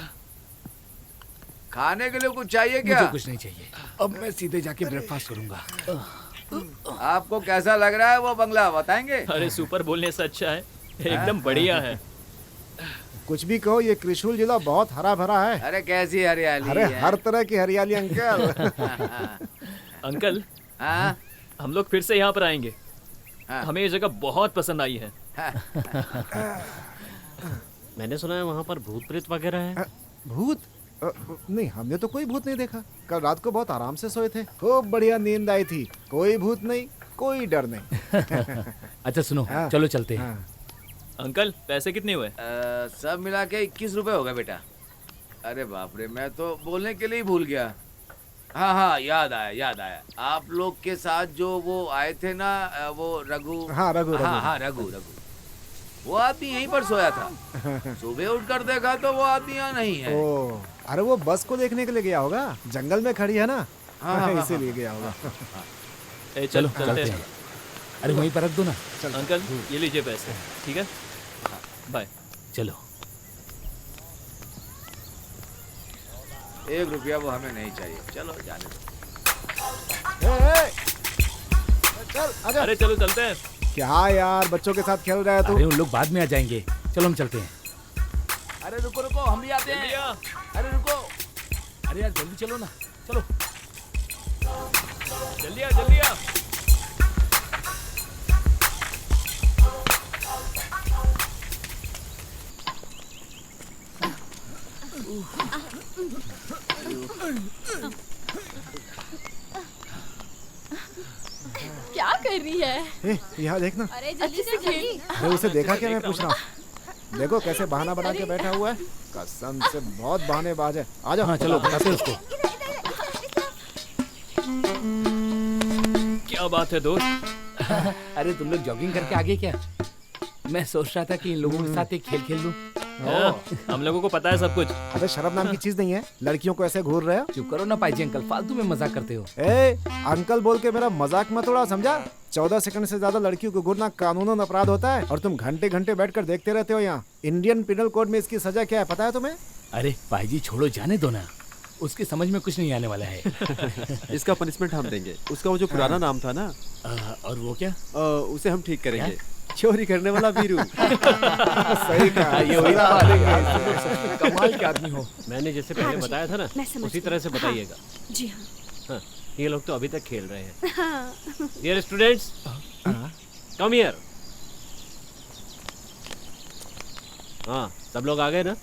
खाने के लिए कुछ चाहिए क्या? मुझे कुछ नहीं चाहिए, अब मैं सीधे जाके ब्रेकफास्ट करूंगा। आपको कैसा लग रहा है वो बंगला, बताएंगे? अरे सुपर बोलने से अच्छा है, एकदम बढ़िया है। कुछ भी कहो, ये त्रिशूल जिला बहुत हरा भरा है। अरे कैसी हरियाली अरे है। हर तरह की हरियाली अंकल। अंकल, हाँ? हम लोग फिर से यहाँ पर आएंगे। हमें ये जगह बहुत पसंद आई है। मैंने सुना है वहाँ पर भूत प्रेत वगैरह है। भूत? नहीं, हमने तो कोई भूत नहीं देखा। कल रात को बहुत आराम से सोए थे, खूब बढ़िया नींद आई थी। कोई भूत नहीं, कोई डर नहीं। अच्छा सुनो, चलो चलते हैं। अंकल पैसे कितने हुए? सब मिला के 21 रुपए हो गए बेटा। अरे बाप रे, मैं तो बोलने के लिए ही भूल गया। हाँ हाँ, याद आया। आप लोग के साथ जो वो आए थे ना, वो रघु। हाँ रघु। हाँ रघु। वो आदमी यहीं पर सोया था। सुबह उठकर देखा तो वो आदमी यहाँ नहीं है। ओ, अरे वो बस को देखने के लिए गया होगा, जंगल में खड़ी है ना। हाँ, इसीलिए गया होगा। चलो चलते हैं। अरे वहीं पर रख दो ना। अंकल ये लीजिए पैसे, ठीक है? बाय। चलो। 1 रुपया वो हमें नहीं चाहिए। चलो जाने दो। चल आजा। अरे चलो चलते हैं। क्या यार, बच्चों के साथ खेल रहा है तू? अरे उन लोग बाद में आ जाएंगे, चलो हम चलते हैं। अरे रुको, हम भी आते हैं। अरे रुको। अरे यार जल्दी चलो ना, चलो। जल्दी आ। क्या कर रही है? यहाँ देखना। अरे जल्दी से जल्दी। अरे उसे देखा क्या? मैं पूछ रहा हूँ। देखो कैसे बहाना बना के बैठा हुआ है। कसम से बहुत बहानेबाज है। आ जाओ। हाँ चलो, बताते हैं उसको। क्या बात है दोस्त? अरे तुम लोग जॉगिंग करके आगे क्या? मैं सोच रहा था कि इन लोगों के साथ एक खेल खेल लूं। हम लोगों को पता है सब कुछ। अबे शर्म नाम की चीज नहीं है, लड़कियों को ऐसे घूर रहे हो। चुप करो ना पाईजी अंकल, फालतू में मजाक करते हो। अंकल बोल के मेरा मजाक मत उड़ाओ, समझा? 14 सेकंड से ज्यादा लड़कियों को घूरना कानूनन अपराध होता है और तुम घंटे घंटे बैठकर देखते रहते हो। यहाँ इंडियन पिनल कोड में इसकी सजा क्या है पता है तुम्हें? अरे पाईजी छोड़ो, जाने दो ना, उसकी समझ में कुछ नहीं आने वाला है। इसका पनिशमेंट हम देंगे। उसका वो जो पुराना नाम था ना, और वो क्या? उसे हम ठीक करेंगे। चोरी करने वाला वीरू। सही कहा। ये वही सलाह बात है देगा यार, इसे। तुम लोग सच में कमाल के आदमी हो। मैंने जैसे पहले जी, बताया था ना, मैं समझ उसी गई। तरह से हाँ। बताइएगा। जी हाँ। हाँ, ये लोग तो अभी तक खेल रहे हैं। हाँ। Dear students, come here. हाँ, सब लोग आ गए ना?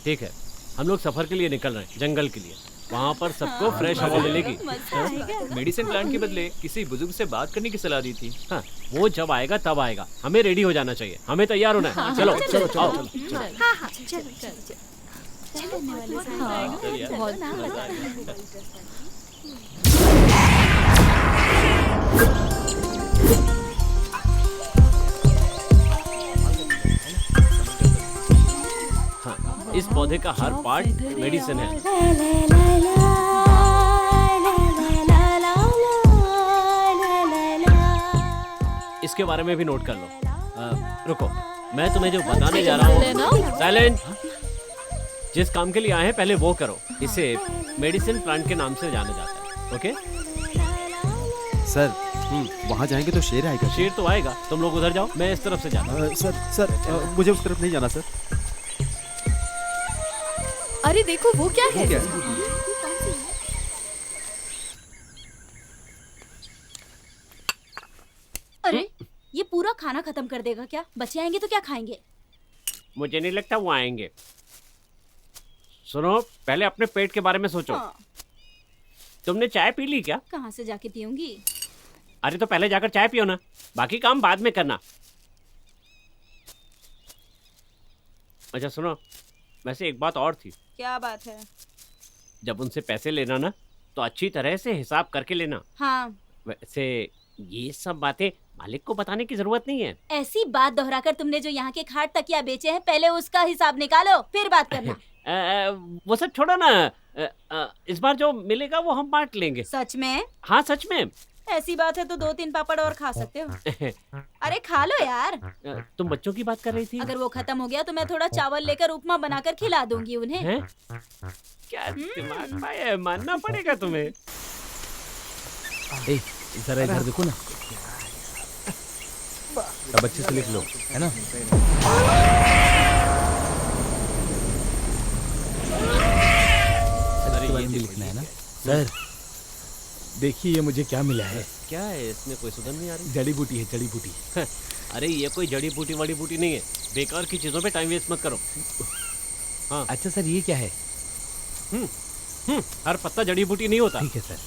ठीक है, हम लोग सफर के लिए निकल रहे हैं, जंगल के लिए। वहाँ पर सबको फ्रेश हवा मिलेगी। मेडिसिन प्लांट के बदले किसी बुजुर्ग से बात करने की सलाह दी थी। हाँ, वो जब आएगा तब आएगा। हमें रेडी हो जाना चाहिए, हमें तैयार होना है। चलो चलो चलो आओ। चलो। हाँ हाँ चलो चलो बहुत मजा आएगा। हाँ, इस पौधे का हर पार्ट मेडिसिन है। इसके बारे में भी नोट कर लो। रुको, मैं तुम्हें जो बताने जा रहा हूँ। साइलेंट। जिस काम के लिए आए हैं पहले वो करो। इसे मेडिसिन प्लांट के नाम से जाना जाता है। ओके? सर, वहाँ जाएंगे तो शेर आएगा। शेर तो आएगा, तुम लोग उधर जाओ, मैं इस तरफ से जाता हूँ। सर, मुझे उस तरफ नहीं जाना सर। अरे देखो वो क्या है? अरे ये पूरा खाना खत्म कर देगा क्या? बच्चे आएंगे तो क्या खाएंगे? मुझे नहीं लगता वो आएंगे। सुनो, पहले अपने पेट के बारे में सोचो। हाँ। तुमने चाय पी ली क्या? कहाँ से जाके पीऊंगी? अरे तो पहले जाकर चाय पियो ना, बाकी काम बाद में करना। अच्छा सुनो, वैसे एक बात और थी। क्या बात है? जब उनसे पैसे लेना ना तो अच्छी तरह से हिसाब करके लेना। हाँ। वैसे ये सब बातें मालिक को बताने की जरूरत नहीं है। ऐसी बात दोहराकर तुमने जो यहाँ के खाट तकिया बेचे हैं, पहले उसका हिसाब निकालो, फिर बात करना। वो सब छोड़ो ना। इस बार जो मिलेगा वो हम बांट लेंगे। सच में? हाँ सच में। ऐसी बात है तो 2-3 पापड़ और खा सकते हो। अरे खा लो यार। तुम बच्चों की बात कर रही थी? अगर वो खत्म हो गया तो मैं थोड़ा चावल लेकर उपमा बनाकर खिला दूंगी उन्हें। हैं? क्या दिमाग पाया है, मानना पड़ेगा तुम्हें। ए, जरा इधर देखो ना। अब अच्छे से लिख लो, है ना? सर, इसके बारे में लिखना है ना? सर, देखिए ये मुझे क्या मिला है। क्या है इसमें? कोई सुगंध नहीं आ रही? जड़ी बूटी है, जड़ी बूटी। अरे ये कोई जड़ी बूटी वड़ी बूटी नहीं है। बेकार की चीजों पे टाइम वेस्ट मत करो। हाँ। अच्छा सर, ये क्या है? हर पत्ता जड़ी बूटी नहीं होता। ठीक है सर।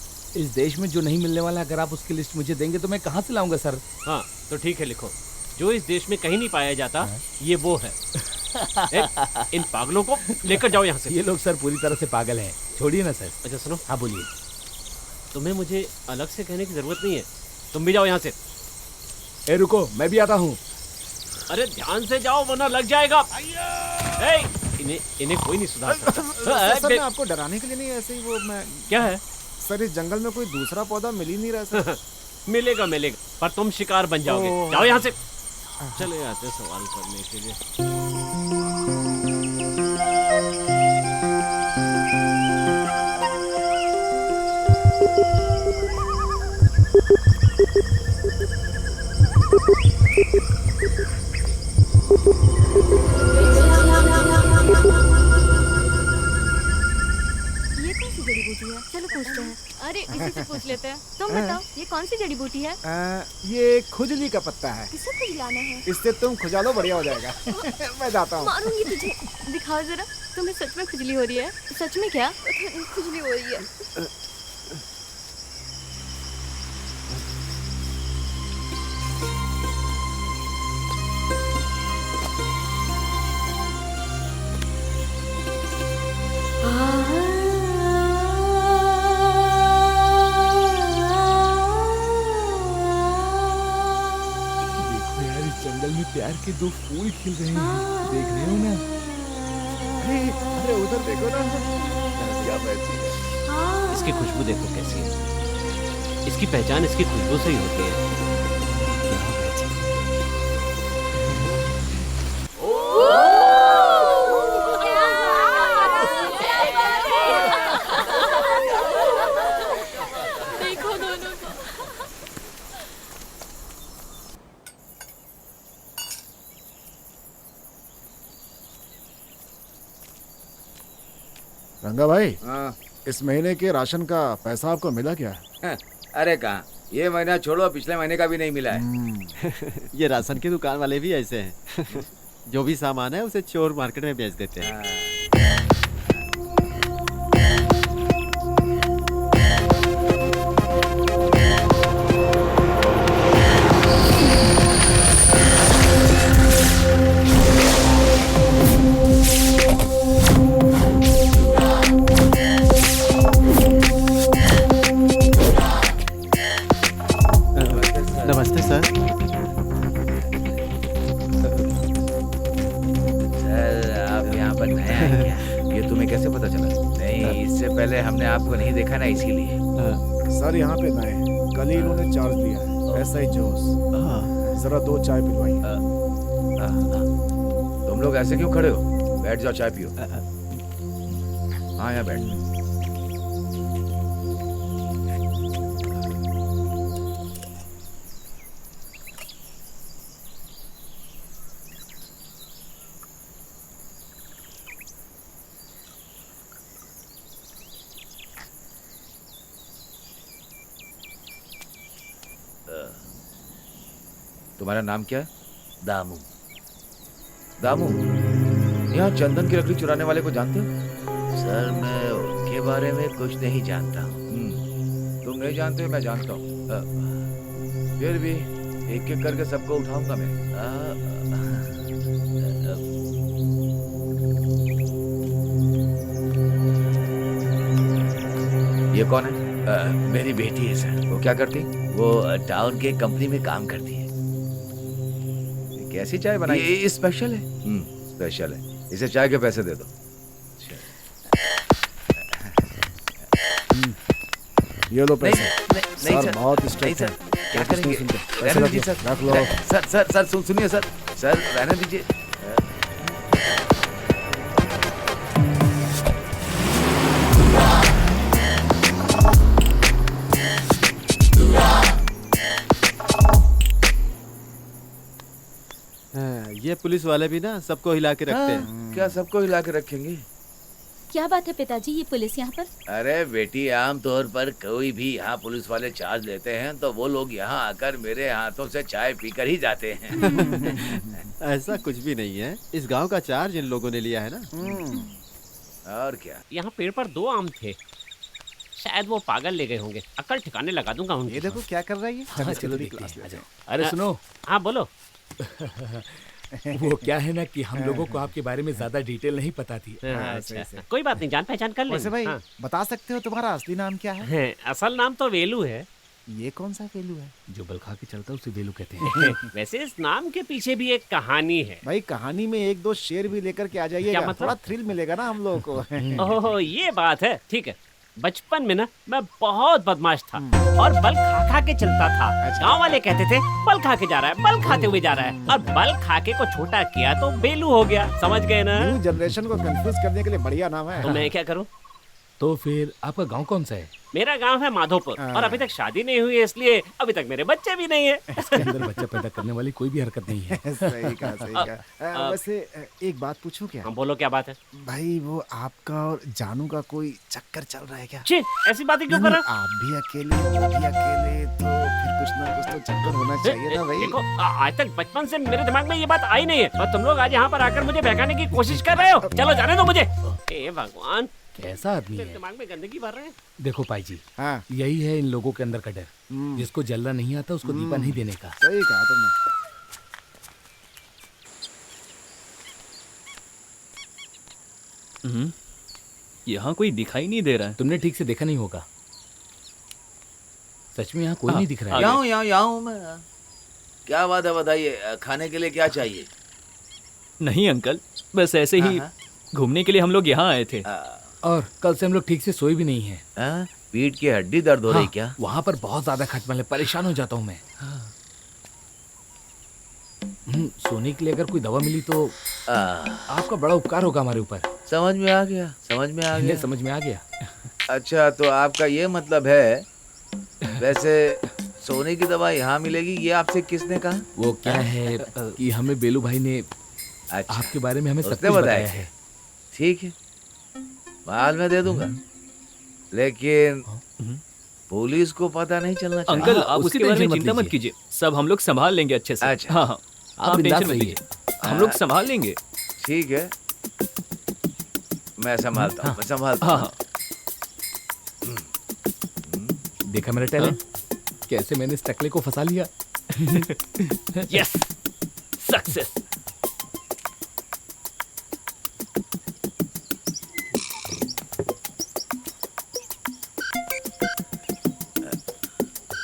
इस देश में जो नहीं मिलने वाला, अगर आप उसकी लिस्ट मुझे देंगे तो मैं कहाँ से लाऊंगा सर? हाँ तो ठीक है, लिखो। जो इस देश में कहीं नहीं पाया जाता, ये वो है। इन पागलों को लेकर जाओ यहाँ से। ये लोग सर पूरी तरह से पागल हैं। छोड़िए ना सर। अच्छा सुनो। हाँ बोलिए। तुम्हें मुझे अलग से कहने की जरूरत नहीं है, तुम भी जाओ यहाँ से। ए रुको, मैं भी आता हूँ। अरे ध्यान से जाओ वरना लग जाएगा। इन्हें कोई नहीं सुधार सकता। सर मैं आपको डराने के लिए नहीं, ऐसे ही वो मैं। क्या है सर, इस जंगल में कोई दूसरा पौधा मिल ही नहीं रहा सर। मिलेगा मिलेगा, पर तुम शिकार बन जाओगे। जाओ यहाँ से। चले आते सवाल करने के लिए। ये कौन सी जड़ी बूटी है? चलो पूछते हैं। अरे इसी से पूछ लेते हैं। तुम बताओ, ये कौन सी जड़ी बूटी है? ये खुजली का पत्ता है। किसे खुजलाना है? इससे तुम खुजा लो, बढ़िया हो जाएगा। मैं जाता हूँ। मारूंगी तुझे। दिखाओ जरा, तुम्हें सच में खुजली हो रही है? सच में क्या? खुजली हो रही है। देखो यार, इस जंगल में प्यार के 2 फूल खिल रहे हैं। देख रहे हो ना? अरे उधर देखो ना, क्या बैठी है। इसकी खुशबू देखो कैसी है। इसकी पहचान इसकी खुशबू से ही होती है। देखो दोनों को। रंगा भाई, हाँ। इस महीने के राशन का पैसा आपको मिला क्या? अरे कहाँ, ये महीना छोड़ो, पिछले महीने का भी नहीं मिला है। ये राशन की दुकान वाले भी ऐसे हैं। जो भी सामान है उसे चोर मार्केट में बेच देते हैं। नमस्ते सर। सर आप यहाँ पर नया हैं क्या? ये तुम्हें कैसे पता चला? नहीं, इससे पहले हमने आपको नहीं देखा ना, इसीलिए। सर यहाँ पे नए, कल ही इन्होंने चार्ज दिया है। एसआई जोश, जरा 2 चाय पिलवाइए। तुम लोग ऐसे क्यों खड़े हो? बैठ जाओ, चाय पियो। हाँ, यहाँ बैठ। तुम्हारा नाम क्या है? दामू। दामू, यहाँ चंदन की लकड़ी चुराने वाले को जानते हो? सर मैं उनके बारे में कुछ नहीं जानता हूँ। तुम नहीं जानते, मैं जानता हूँ। फिर भी एक एक करके सबको उठाऊंगा मैं। ये कौन है? मेरी बेटी है सर। वो क्या करती? वो टाउन के कंपनी में काम करती है। कैसी चाय बनाई? ये स्पेशल है। स्पेशल है। इसे चाय के पैसे दे दो। ये लो पैसे। नहीं सर बहुत स्ट्रिक्ट है। क्या करेंगे? रहने दीजिए सर। रख लो। सर सुनिए सर। सर रहने दीजिए। ये पुलिस वाले भी ना सबको हिला के रखते हैं। क्या सबको हिला के रखेंगे? क्या बात है पिताजी, ये पुलिस यहाँ पर? अरे बेटी, आमतौर पर कोई भी यहाँ पुलिस वाले चार्ज लेते हैं तो वो लोग यहाँ आकर मेरे हाथों से चाय पीकर ही जाते हैं। ऐसा कुछ भी नहीं है। इस गांव का चार्ज इन लोगों ने लिया है ना। और क्या? यहाँ पेड़ पर 2 आम थे, शायद वो पागल ले गए होंगे। अकल ठिकाने लगा दूंगा उनकी। ये देखो क्या कर रहा है ये। चलो देखते हैं। अरे सुनो। हाँ बोलो। वो क्या है ना कि हम लोगों को आपके बारे में ज्यादा डिटेल नहीं पता थी। अच्छा, कोई बात नहीं, जान पहचान कर लेंगे। वैसे भाई, बता सकते हो तुम्हारा असली नाम क्या है? असल नाम तो वेलू है। ये कौन सा वेलू है? जो बल खा के चलता है उसे वेलू कहते हैं। वैसे इस नाम के पीछे भी एक कहानी है। भाई कहानी में 1-2 शेर भी लेकर के आ जाइएगा। क्या मतलब? थोड़ा थ्रिल मिलेगा ना हम लोगों को। ओह ये बात है। ठीक है। बचपन में ना मैं बहुत बदमाश था और बल खा खा के चलता था। गांव वाले कहते थे बल खा के जा रहा है, बल खाते हुए जा रहा है, और बल खा के को छोटा किया तो बेलू हो गया। समझ गए ना? न्यू जनरेशन को कंफ्यूज करने के लिए बढ़िया नाम है। तो मैं क्या करूं? तो फिर आपका गांव कौन सा है? मेरा गांव है माधोपुर, और अभी तक शादी नहीं हुई है, इसलिए अभी तक मेरे बच्चे भी नहीं है। इसके अंदर बच्चा पैदा करने वाली कोई भी हरकत नहीं है। सही कहा, सही कहा। वैसे एक बात पूछूं क्या? हाँ बोलो, क्या बात है? भाई वो आपका और जानू का कोई चक्कर चल रहा है क्या? छी, ऐसी बातें क्यों कर रहे हो? आप भी अकेले, वो भी अकेले, तो फिर कुछ ना कुछ तो चक्कर होना चाहिए ना भाई। देखो, आज तक बचपन से मेरे दिमाग में ये बात आई नहीं है, और तुम लोग आज यहाँ पर आकर मुझे बहकाने की कोशिश कर रहे हो। चलो जाने दो मुझे। हे भगवान, कैसा आदमी है। दिमाग में गंदगी भर रहे हैं। देखो पाई जी, हाँ यही है इन लोगों के अंदर का डर। जिसको जलना नहीं आता उसको दीपा नहीं देने का। सही कहा तुमने। यहाँ कोई दिखाई नहीं दे रहा है। तुमने ठीक से देखा नहीं होगा। सच में यहाँ कोई नहीं दिख रहा है। यहाँ हूँ मैं। क्या बात है, बताइए, खाने के लिए क्या चाहिए? नहीं अंकल, बस ऐसे ही घूमने के लिए हम लोग यहाँ आए थे। और कल से हम लोग ठीक से सोए भी नहीं है। पीठ की हड्डी दर्द हो रही क्या? वहाँ पर बहुत ज्यादा खटमल है, परेशान हो जाता हूँ मैं। सोने के लिए अगर कोई दवा मिली तो आपका बड़ा उपकार होगा हमारे ऊपर। समझ में आ गया, समझ में आ गया, समझ में आ गया। अच्छा, तो आपका ये मतलब है, वैसे सोने की दवा यहाँ मिलेगी, ये आपसे किसने कहा? वो क्या है कि हमें बेलू भाई ने आपके बारे में हमें सब कुछ बताया है। ठीक है, माल मैं दे दूंगा, लेकिन पुलिस को पता नहीं चलना चाहिए। अंकल आप उसकी उसके बारे में टेंशन मत चिंता मत लीजिए। कीजिए, सब हम लोग संभाल लेंगे अच्छे से। अच्छा। हाँ हाँ, आप बिंदास टेंशन मत रहिए। लीजिए, हम लोग संभाल लेंगे। ठीक है, मैं संभालता हूँ, मैं संभालता हाँ हूँ। हाँ, देखा मेरा टैलेंट, कैसे मैंने इस टकले को फंसा लिया। Yes, success.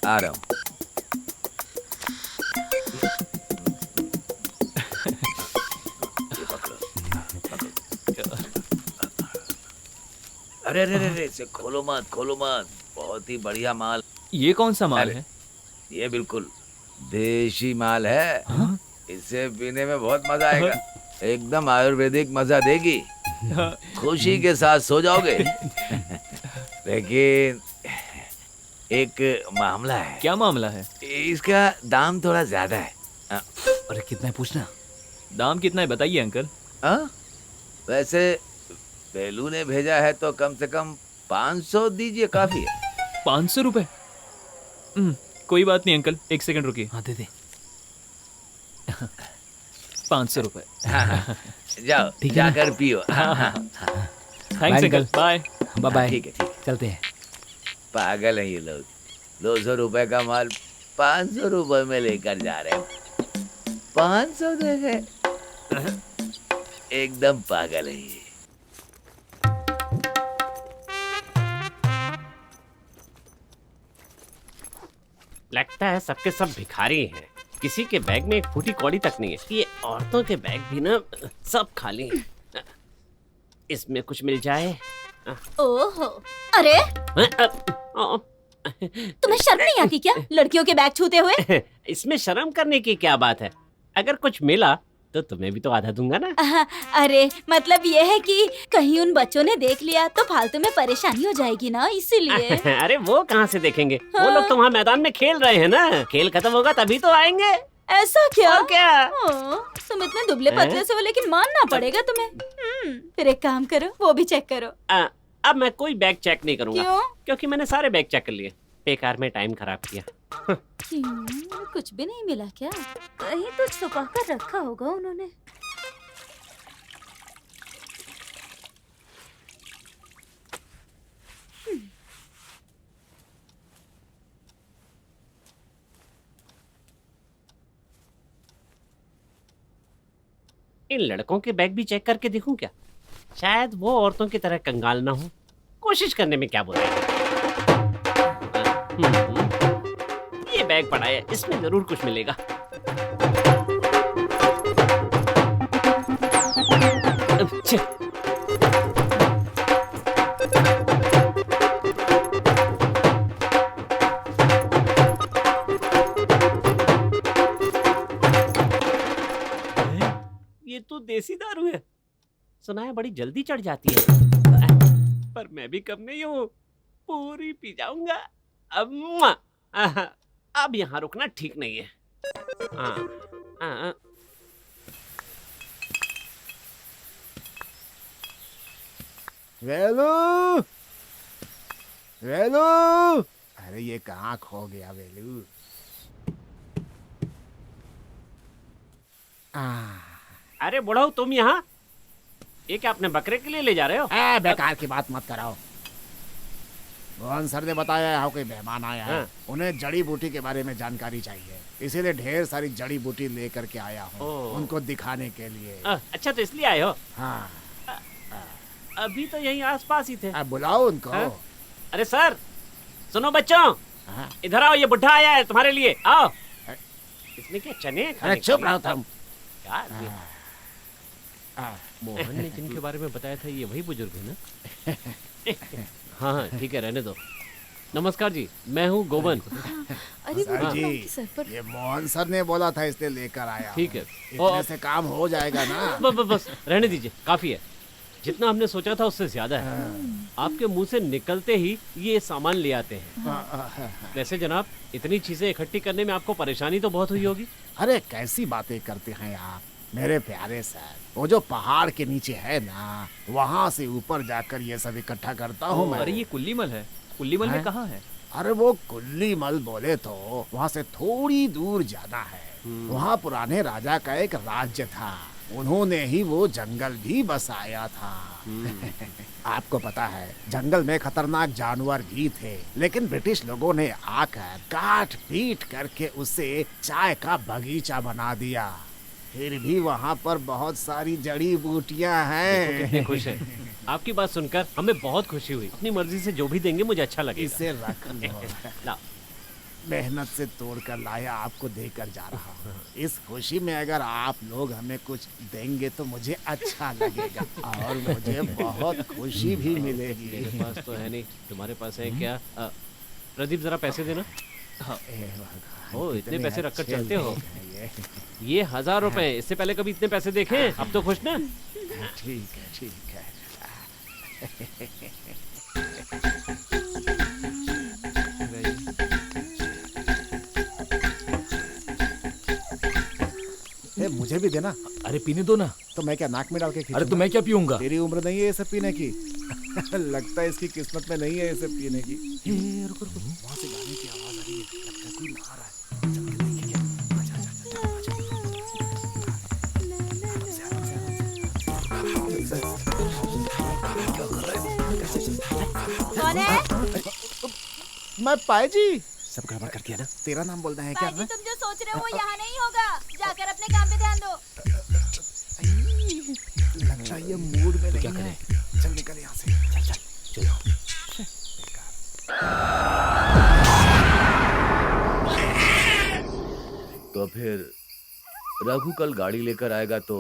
आ रहा हूँ। अरे अरे अरे इसे खोलो मत, खोलो मत, बहुत ही बढ़िया माल। ये कौन सा माल अरे, है? ये बिल्कुल देशी माल है। इसे पीने में बहुत मजा आएगा, एकदम आयुर्वेदिक मजा देगी, खुशी के साथ सो जाओगे। लेकिन एक मामला है। क्या मामला है? इसका दाम थोड़ा ज्यादा है। अरे कितना है पूछना। दाम कितना है बताइए अंकल। वैसे बेलू ने भेजा है तो कम से कम 500 दीजिए, काफी है। 500 रुपए? कोई बात नहीं अंकल, एक सेकंड रुकिए। हाँ दे दे। 500 रुपए। जाओ, ठीक है ना? जाकर पियो। Thanks uncle, bye. Bye bye. ठीक है, ठीक है। चलते हैं। पागल है ये लोग, 200 रुपए का माल 500 रुपए में लेकर जा रहे हैं। 500 दे गए, एकदम पागल है ये। लगता है सबके सब भिखारी हैं। किसी के बैग में एक फूटी कौड़ी तक नहीं है। ये औरतों के बैग भी ना सब खाली हैं। इसमें कुछ मिल जाए। ओहो, अरे तुम्हें शर्म नहीं आती क्या लड़कियों के बैग छूते हुए? इसमें शर्म करने की क्या बात है? अगर कुछ मिला तो तुम्हें भी तो आधा दूंगा ना। अरे मतलब ये है कि कहीं उन बच्चों ने देख लिया तो फालतू में परेशानी हो जाएगी ना, इसीलिए। अरे वो कहाँ से देखेंगे? वो लोग तो वहाँ मैदान में खेल रहे हैं ना। खेल खत्म होगा तभी तो आएंगे। ऐसा क्या? और क्या? तुम इतने दुबले पतले से हो, लेकिन मानना पड़ेगा तुम्हें। फिर एक काम करो, वो भी चेक करो। अब मैं कोई बैग चेक नहीं करूंगा। क्यों? क्योंकि मैंने सारे बैग चेक कर लिए। बेकार में टाइम खराब किया। कुछ भी नहीं मिला क्या? कहीं तो छुपा कर रखा होगा उन्होंने। इन लड़कों के बैग भी चेक करके देखूं क्या? शायद वो औरतों की तरह कंगाल ना हो। कोशिश करने में क्या बुराई है? ये बैग पड़ा है, इसमें जरूर कुछ मिलेगा। ये तो देसी दारू है। सुना है बड़ी जल्दी चढ़ जाती है, पर मैं भी कम नहीं हूँ, पूरी पी जाऊंगा। अब यहाँ रुकना ठीक नहीं है। वेलू, वेलू, अरे ये कहाँ खो गया वेलू? अरे बुढ़ाऊ, तुम यहाँ? ये क्या अपने बकरे के लिए ले जा रहे हो? बेकार की बात मत कराओ। मोहन सर ने बताया यहाँ कोई मेहमान आया है। उन्हें जड़ी बूटी के बारे में जानकारी चाहिए, इसीलिए ढेर सारी जड़ी बूटी लेकर के आया हूँ उनको दिखाने के लिए। अच्छा, तो इसलिए आए हो? हाँ। अभी तो यहीं आसपास ही थे। बुलाओ उनको। अरे सर, सुनो बच्चों, इधर आओ, ये बुढ़ा आया है तुम्हारे लिए, आओ। इसने क्या चने खाने? अरे चुप रहो तुम। मोहन ने जिनके बारे में बताया था ये वही बुजुर्ग है ना? हाँ ठीक है, रहने दो। नमस्कार जी, मैं हूँ गोवन। अरे सर जी, ये मोहन सर ने बोला था इसलिए लेकर आया। ठीक है, इतने से काम हो जाएगा ना? बस रहने दीजिए, काफी है। जितना हमने सोचा था उससे ज्यादा है। आपके मुंह से निकलते ही ये सामान ले आते हैं। वैसे जनाब, इतनी चीजें इकट्ठी करने में आपको परेशानी तो बहुत हुई होगी। अरे कैसी बातें करते हैं आप? मेरे प्यारे सर, वो जो पहाड़ के नीचे है ना, वहाँ से ऊपर जाकर ये सब इकट्ठा करता हूँ मैं। अरे ये कुल्लीमल है। कुल्लीमल में कहाँ है? अरे वो कुल्लीमल बोले तो वहाँ से थोड़ी दूर जाना है। वहाँ पुराने राजा का एक राज्य था, उन्होंने ही वो जंगल भी बसाया था। आपको पता है जंगल में खतरनाक जानवर भी थे, लेकिन ब्रिटिश लोगों ने आकर काट पीट करके उसे चाय का बगीचा बना दिया। फिर भी वहाँ पर बहुत सारी जड़ी बूटियाँ हैं। कितने खुश हैं। आपकी बात सुनकर हमें बहुत खुशी हुई। अपनी मर्जी से जो भी देंगे मुझे अच्छा लगेगा। इसे रख लो। ला। मेहनत से तोड़ कर लाया, आपको देकर जा रहा हूँ। इस खुशी में अगर आप लोग हमें कुछ देंगे तो मुझे अच्छा लगेगा और मुझे बहुत खुशी भी मिलेगी। मेरे पास तो है नहीं, तुम्हारे पास है क्या? प्रदीप जरा पैसे देना। हाँ। ओ, इतने पैसे रखकर चलते हो? ये 1000 रुपए, इससे पहले कभी इतने पैसे देखे? अब तो खुश ना? ठीक है, ठीक है। मुझे भी देना। अरे पीने दो ना। तो मैं क्या नाक में डाल के खींचूंगा? अरे तो मैं क्या पीऊंगा? तेरी उम्र नहीं है ये सब पीने की। लगता है इसकी किस्मत में नहीं है ये सब पीने की। रुको रुको, वहाँ से गाने की आवाज आ रही है, लगता है कोई नहा रहा है। चल के देखें क्या? आजा आजा आजा। कौन है? मैं पाए जी। सब गड़बड़ कर दिया ना? तेरा नाम बोलना है क्या? तुम जो सोच रहे हो वो यहाँ नहीं होगा, जाकर अपने काम पे ध्यान दो। लगता है ये मूड में नहीं है। चल निकल यहाँ से। चल चल चलो। तो फिर रघु कल गाड़ी लेकर आएगा तो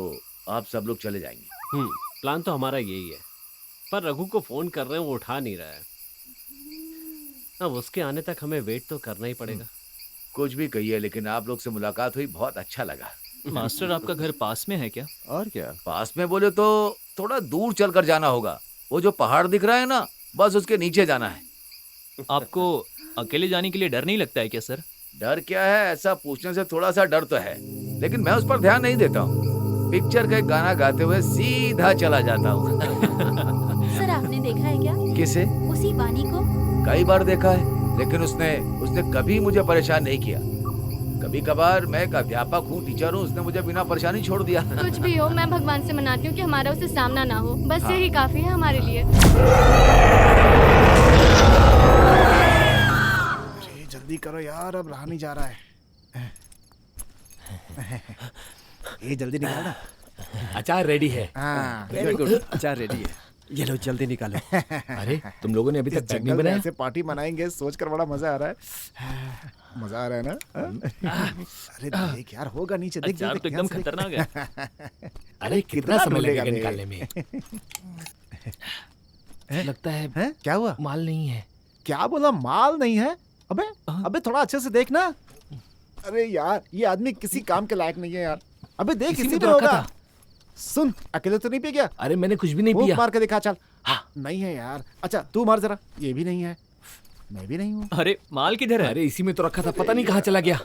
आप सब लोग चले जाएंगे। प्लान तो हमारा यही है, पर रघु को फोन कर रहे हैं, वो उठा नहीं रहा है। अब उसके आने तक हमें वेट तो करना ही पड़ेगा। कुछ भी कहिए, लेकिन आप लोग से मुलाकात हुई, बहुत अच्छा लगा। मास्टर आपका घर पास में है क्या? और क्या? पास में बोले तो थोड़ा दूर चलकर जाना होगा। वो जो पहाड़ दिख रहा है ना, बस उसके नीचे जाना है। आपको अकेले जाने के लिए डर नहीं लगता है क्या सर? डर क्या है, ऐसा पूछने से थोड़ा सा डर तो है, लेकिन मैं उस पर ध्यान नहीं देता हूँ। पिक्चर का एक गाना गाते हुए सीधा चला जाता हूँ। सर आपने देखा है क्या? किसे? उसी वानी को। कई बार देखा है, लेकिन उसने कभी मुझे परेशान नहीं किया। कभी कभार मैं एक अध्यापक हूँ, टीचर हूँ, उसने मुझे बिना परेशानी छोड़ दिया। कुछ भी हो, मैं भगवान से मनाती हूँ कि हमारा उससे सामना ना हो, बस हाँ। यही काफी है हमारे लिए। जल्दी करो यार, अब रहा नहीं जा रहा है। ये जल्दी निकालना। अचार रेडी है। हाँ, वेरी गुड, अचार रेडी है। ये लो जल्दी निकालो। अरे तुम लोगों ने अभी तक पैक नहीं बनाया? ऐसे पार्टी मनाएंगे सोचकर बड़ा मजा आ रहा है। मजा आ रहा है ना? अरे देख यार, होगा नीचे, देख अचार देख, तो एकदम ध्यान से देख। खतरनाक है। अरे कितना समय ढूंढेगा लगेगा रे? निकालने में? लगता है हैं? क्या हुआ? माल नहीं है। क्या बोला? माल नहीं है? अबे थोड़ा अच्छे से देखना। अरे यार, ये आदमी किसी काम के लायक नहीं है यार। अबे देख, इसी इसी में में तो रखा होगा। था। सुन, अकेले तो नहीं पी गया? अरे मैंने कुछ भी नहीं फूंक पिया। मार के दिखा, चल। हाँ, नहीं है यार। अच्छा तू मार जरा। ये भी नहीं है, मैं भी नहीं हूँ। अरे माल किधर है? अरे इसी में तो रखा था, पता नहीं कहाँ चला गया।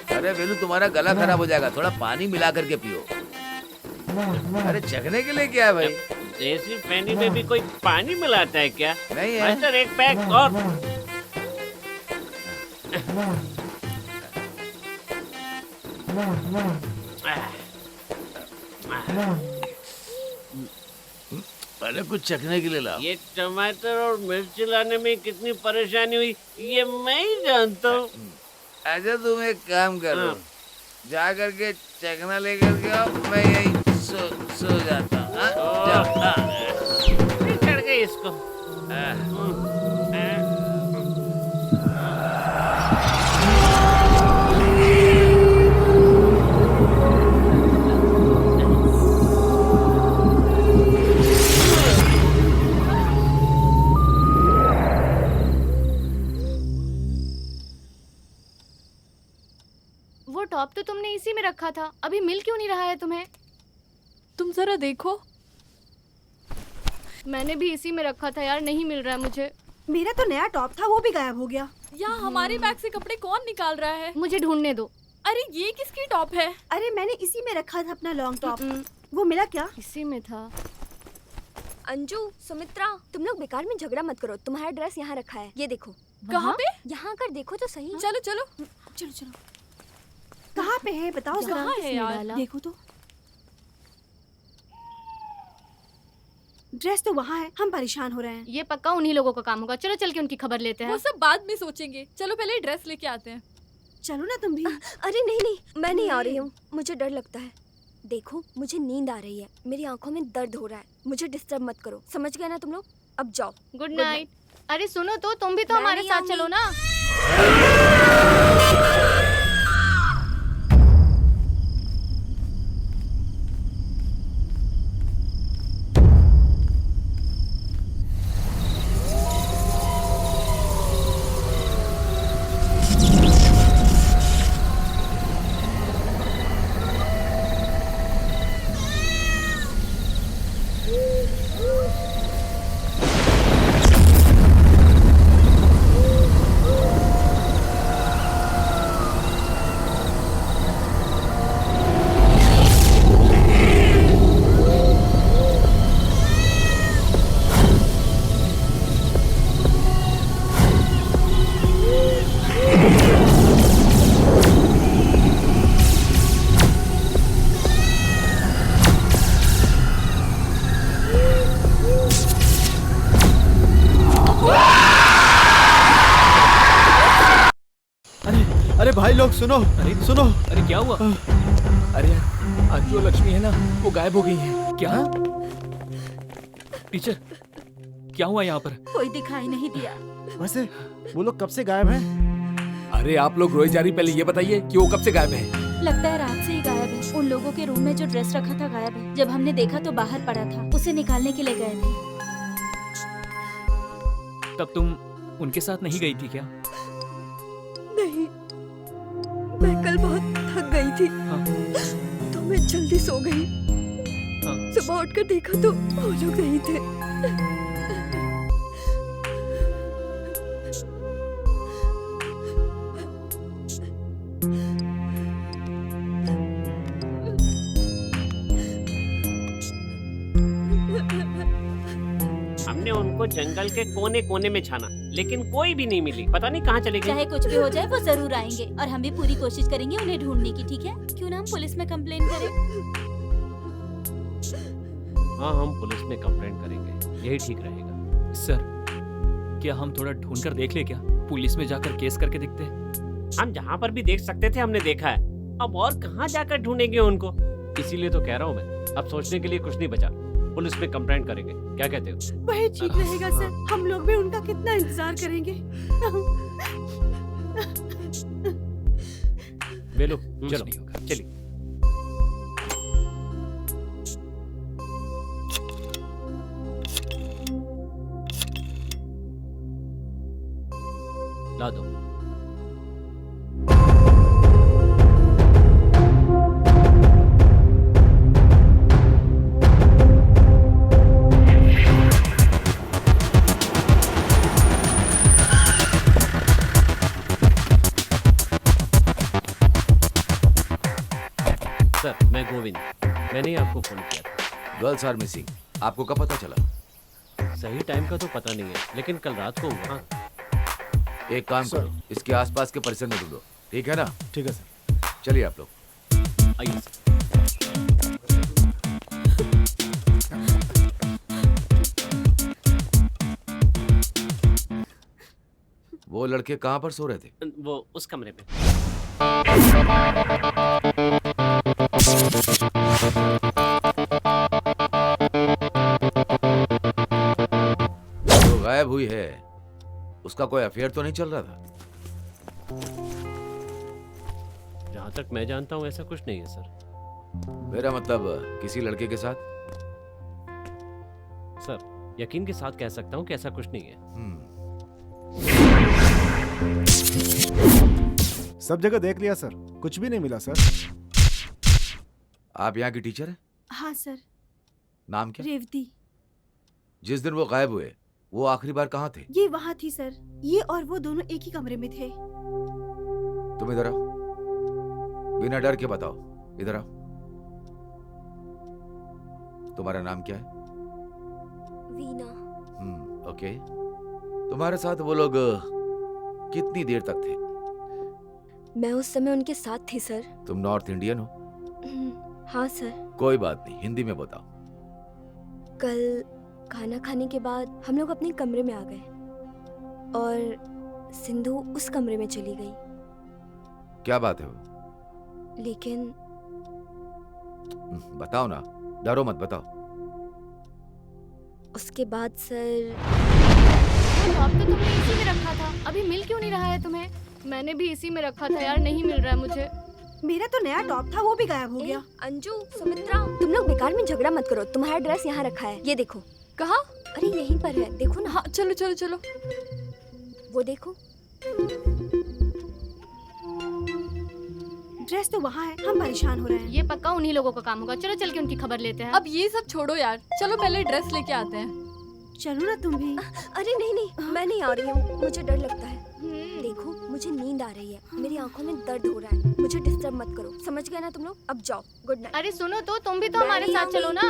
अरे वेलू, तुम्हारा गला खराब हो जाएगा, थोड़ा पानी मिला करके पियो। अरे चखने के लिए क्या है भाई? देसी पैनी में भी कोई पानी मिलाता है क्या? नहीं है। मास्टर एक पैक और। पहले कुछ चखने के लिए लाओ। ये टमाटर और मिर्च लाने में कितनी परेशानी हुई ये मैं ही जानता हूँ। अच्छा तुम एक काम करो, जा करके चखना लेकर के आओ, मैं यही सो जाता हूँ। चढ़ गई इसको। वो टॉप तो तुमने इसी में रखा था, अभी मिल क्यों नहीं रहा है तुम्हें? तुम जरा देखो। मैंने भी इसी में रखा था यार, नहीं मिल रहा है मुझे। मेरा तो नया टॉप था, वो भी गायब हो गया। यहाँ हमारे बैग से कपड़े कौन निकाल रहा है? मुझे ढूंढने दो। अरे ये किसकी टॉप है? अरे मैंने इसी में रखा था अपना लॉन्ग टॉप। वो मिला क्या? इसी में था। अंजू, सुमित्रा, तुम लोग बेकार में झगड़ा मत करो। तुम्हारा ड्रेस यहाँ रखा है, ये देखो। कहाँ पे? यहाँ कर देखो तो सही। चलो चलो चलो चलो। कहाँ पे है बताओ जरा। कहाँ है यार? देखो तो। ड्रेस तो वहाँ है, हम परेशान हो रहे हैं। ये पक्का उन्हीं लोगों का काम होगा। चलो चल के उनकी खबर लेते हैं। वो सब बाद में सोचेंगे। चलो पहले ड्रेस लेके आते हैं। चलो ना तुम भी। अरे नहीं नहीं, मैं नहीं आ रही हूँ, मुझे डर लगता है। देखो मुझे नींद आ रही है, मेरी आंखों में दर्द हो रहा है, मुझे डिस्टर्ब मत करो, समझ गए ना तुम लोग? अब जाओ। Good night. अरे सुनो तो, तुम भी तो हमारे साथ चलो ना। अरे भाई लोग सुनो, सुनो। अरे क्या हुआ? अरे यार, आज जो लक्ष्मी है ना, वो गायब हो गई है। क्या? टीचर, क्या हुआ यहाँ पर? कोई दिखाई नहीं दिया। वैसे वो लोग कब से गायब हैं? अरे आप लोग रोज जा रही, पहले ये बताइए कि वो कब से गायब है? लगता है रात से ही गायब है। उन लोगों के रूम में जो ड्रेस रखा था गायब है। जब हमने देखा तो बाहर पड़ा था, उसे निकालने के लिए गए थे। तब तुम उनके साथ नहीं गई थी क्या? नहीं, मैं कल बहुत थक गई थी। हाँ। तो मैं जल्दी सो गई। हाँ। सुबह उठकर देखा तो वो लोग नहीं थे। हमने उनको जंगल के कोने कोने में छाना, लेकिन कोई भी नहीं मिली। पता नहीं कहाँ चले गए। चाहे कुछ भी हो जाए वो जरूर आएंगे और हम भी पूरी कोशिश करेंगे उन्हें ढूंढने की। ठीक है? क्यों ना हम पुलिस में कंप्लेन करें? हाँ, हम पुलिस में कंप्लेंट करेंगे, यही ठीक रहेगा। सर, क्या हम थोड़ा ढूंढ कर देख ले क्या? पुलिस में जाकर केस करके देखते हैं। हम जहाँ पर भी देख सकते थे हमने देखा है, अब और कहाँ जाकर ढूंढेंगे उनको? इसीलिए तो कह रहा हूँ मैं, अब सोचने के लिए कुछ नहीं बचा। पुलिस में कंप्लेंट करेंगे, क्या कहते हो? वही ठीक रहेगा सर। हम लोग भी उनका कितना इंतजार करेंगे। बेलो, कुछ चलो नहीं होगा। चलिए। ला दो। सर, मैं गोविंद, मैंने ही आपको फोन किया था। गर्ल्स आर मिसिंग, आपको कब पता चला? सही टाइम का तो पता नहीं है, लेकिन कल रात को हुआ। एक काम करो, इसके आसपास के परिसर में ढूंढो, ठीक है ना? ठीक है सर। चलिए आप लोग। आइए सर। वो लड़के कहाँ पर सो रहे थे? वो उस कमरे पे। जो गायब हुई है, उसका कोई अफेयर तो नहीं चल रहा था? जहाँ तक मैं जानता हूँ ऐसा कुछ नहीं है सर। मेरा मतलब किसी लड़के के साथ? सर, यकीन के साथ कह सकता हूँ कि ऐसा कुछ नहीं है। सब जगह देख लिया सर, कुछ भी नहीं मिला सर। आप यहाँ की टीचर हैं? हाँ सर। नाम क्या? रेवती। जिस दिन वो गायब हुए वो आखिरी बार कहाँ थे? ये वहाँ थी सर। ये और वो दोनों एक ही कमरे में थे। तुम इधर आओ, बिना डर के बताओ, इधर आओ। तुम्हारा नाम क्या है? वीना। ओके। तुम्हारे साथ वो लोग कितनी देर तक थे? मैं उस समय उनके साथ थी सर। तुम नॉर्थ इंडियन हो? हाँ सर। कोई बात नहीं, हिंदी में बताओ। कल खाना खाने के बाद हम लोग अपने कमरे में आ गए और सिंधु उस कमरे में चली गई। क्या बात है वो? लेकिन बताओ ना, डरो मत, बताओ। उसके बाद सर टॉप तो तुमने इसी में रखा था, अभी मिल क्यों नहीं रहा है तुम्हें? मैंने भी इसी में रखा था यार, नहीं मिल रहा है मुझे। मेरा तो नया टॉप था, वो भी गायब हो गया। अंजू, सुमित्रा, तुम लोग बेकार में झगड़ा मत करो। तुम्हारा ड्रेस यहाँ रखा है, ये देखो। कहाँ? अरे यहीं पर है, देखो ना। हाँ चलो चलो चलो। वो देखो। ड्रेस तो वहाँ है, हम परेशान हो रहे हैं। ये पक्का उन्हीं लोगों का काम होगा। चलो चल के उनकी खबर लेते हैं। अब ये सब छोड़ो यार, चलो पहले ड्रेस लेके आते हैं। चलो ना तुम भी। अरे नहीं नहीं, मैं नहीं आ रही हूँ, मुझे डर लगता है। देखो मुझे नींद आ रही है, मेरी आंखों में दर्द हो रहा है, मुझे डिस्टर्ब मत करो, समझ गए ना तुम लोग? अब जाओ, गुड नाइट। अरे सुनो तो, तुम भी तो हमारे साथ चलो ना।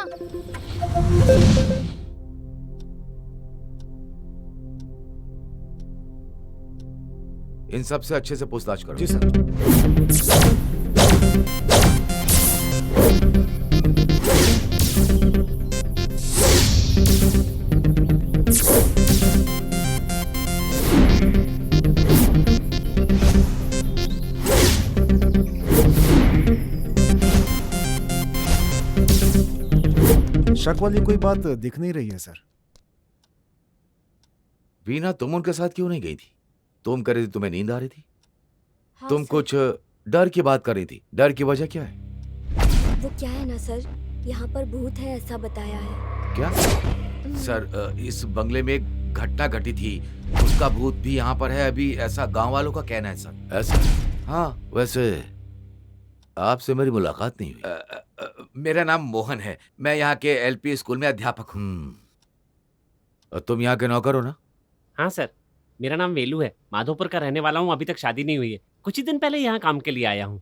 इन सब से अच्छे से पूछताछ करो। जी सर। शक वाली कोई बात दिख नहीं रही है सर। वीना, तुम उनके साथ क्यों नहीं गई थी? तुम कह रही थी तुम्हें नींद आ रही थी। हाँ, तुम सर। कुछ डर की बात कर रही थी। डर की वजह क्या है? वो क्या है ना सर, यहाँ पर भूत है ऐसा बताया है। क्या? सर, इस बंगले में एक घटना घटी थी, उसका भूत भी यहाँ पर है अभी, ऐसा गांव वालों का कहना है सर। ऐसा? हाँ, वैसे आपसे मेरी मुलाकात नहीं हुई। मेरा नाम मोहन है, मैं यहाँ के एलपी स्कूल में अध्यापक हूँ। तुम यहाँ के नौकर हो ना? हाँ सर, मेरा नाम वेलू है, माधोपुर का रहने वाला हूँ। अभी तक शादी नहीं हुई है, कुछ ही दिन पहले यहाँ काम के लिए आया हूँ।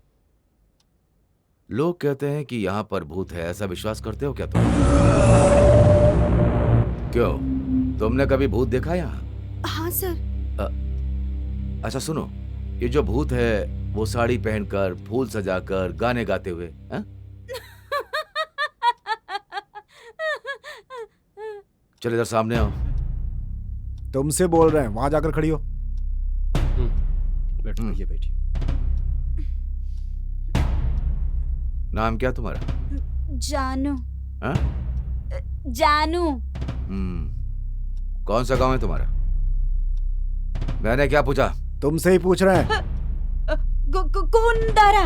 लोग कहते हैं कि यहाँ पर भूत है, ऐसा विश्वास करते हो क्या तुम? क्यों, तुमने कभी भूत देखा यहाँ? हाँ सर। अच्छा सुनो, ये जो भूत है वो साड़ी पहनकर, फूल सजाकर, गाने गाते हुए, हैं? चलो इधर सामने आओ। तुमसे बोल रहे हैं, वहां जाकर खड़ी हो। बैठो भैया, बैठिए। नाम क्या तुम्हारा? जानू। हाँ? जानू। कौन सा गांव है तुम्हारा? मैंने क्या पूछा? तुमसे ही पूछ रहे हैं। कुंडारा।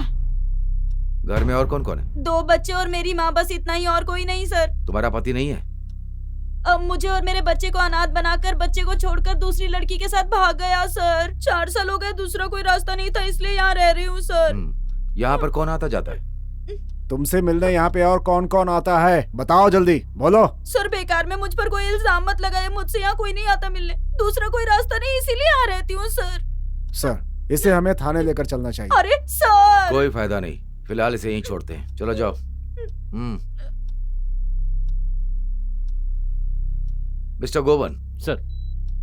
घर में और कौन कौन है? 2 बच्चे और मेरी माँ, बस इतना ही, और कोई नहीं सर। तुम्हारा पति नहीं है? अब मुझे और मेरे बच्चे को अनाथ बनाकर बच्चे को छोड़कर दूसरी लड़की के साथ भाग गया सर। 4 साल हो गए, दूसरा कोई रास्ता नहीं था, इसलिए यहाँ रह रही हूँ सर। यहाँ पर कौन आता जाता है? तुमसे मिलने यहाँ पे और कौन कौन आता है, बताओ जल्दी, बोलो। सर बेकार में मुझ पर कोई इल्जाम मत लगाए, मुझसे यहाँ कोई नहीं आता मिलने, दूसरा कोई रास्ता नहीं, इसीलिए यहाँ रहती हूँ सर। सर, इसे हमें थाने लेकर चलना चाहिए। अरे सर! कोई फायदा नहीं, फिलहाल इसे यहीं छोड़ते हैं। चलो जाओ। मिस्टर गोवन। सर।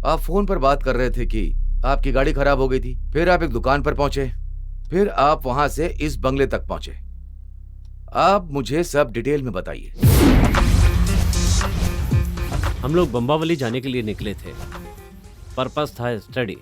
आप फोन पर बात कर रहे थे कि आपकी गाड़ी खराब हो गई थी, फिर आप एक दुकान पर पहुंचे, फिर आप वहां से इस बंगले तक पहुंचे। आप मुझे सब डिटेल में बताइए। हम लोग बम्बावली जाने के लिए निकले थे, पर्पस था स्टडी।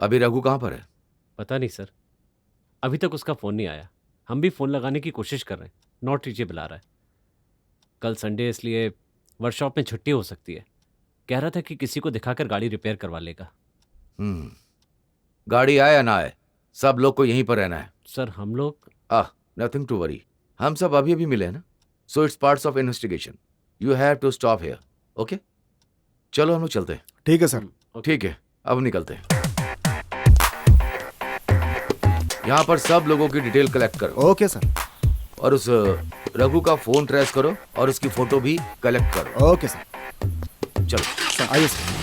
अभी रघु कहाँ पर है? पता नहीं सर, अभी तक उसका फोन नहीं आया। हम भी फ़ोन लगाने की कोशिश कर रहे हैं, नॉट रीचेबल आ रहा है। कल संडे इसलिए वर्कशॉप में छुट्टी हो सकती है। कह रहा था कि किसी को दिखाकर गाड़ी रिपेयर करवा लेगा। गाड़ी आए या ना आए, सब लोग को यहीं पर रहना है। सर हम लोग नथिंग टू वरी, हम सब अभी अभी मिले हैं ना, so it's parts of investigation. You have to stop here, okay? चलो हम लोग चलते हैं। ठीक है सर। ठीक है, अब निकलते हैं। यहाँ पर सब लोगों की डिटेल कलेक्ट करो। Okay sir. और उस रघु का फोन ट्रेस करो और उसकी फोटो भी कलेक्ट करो। Okay sir. चलो सर आइए सर।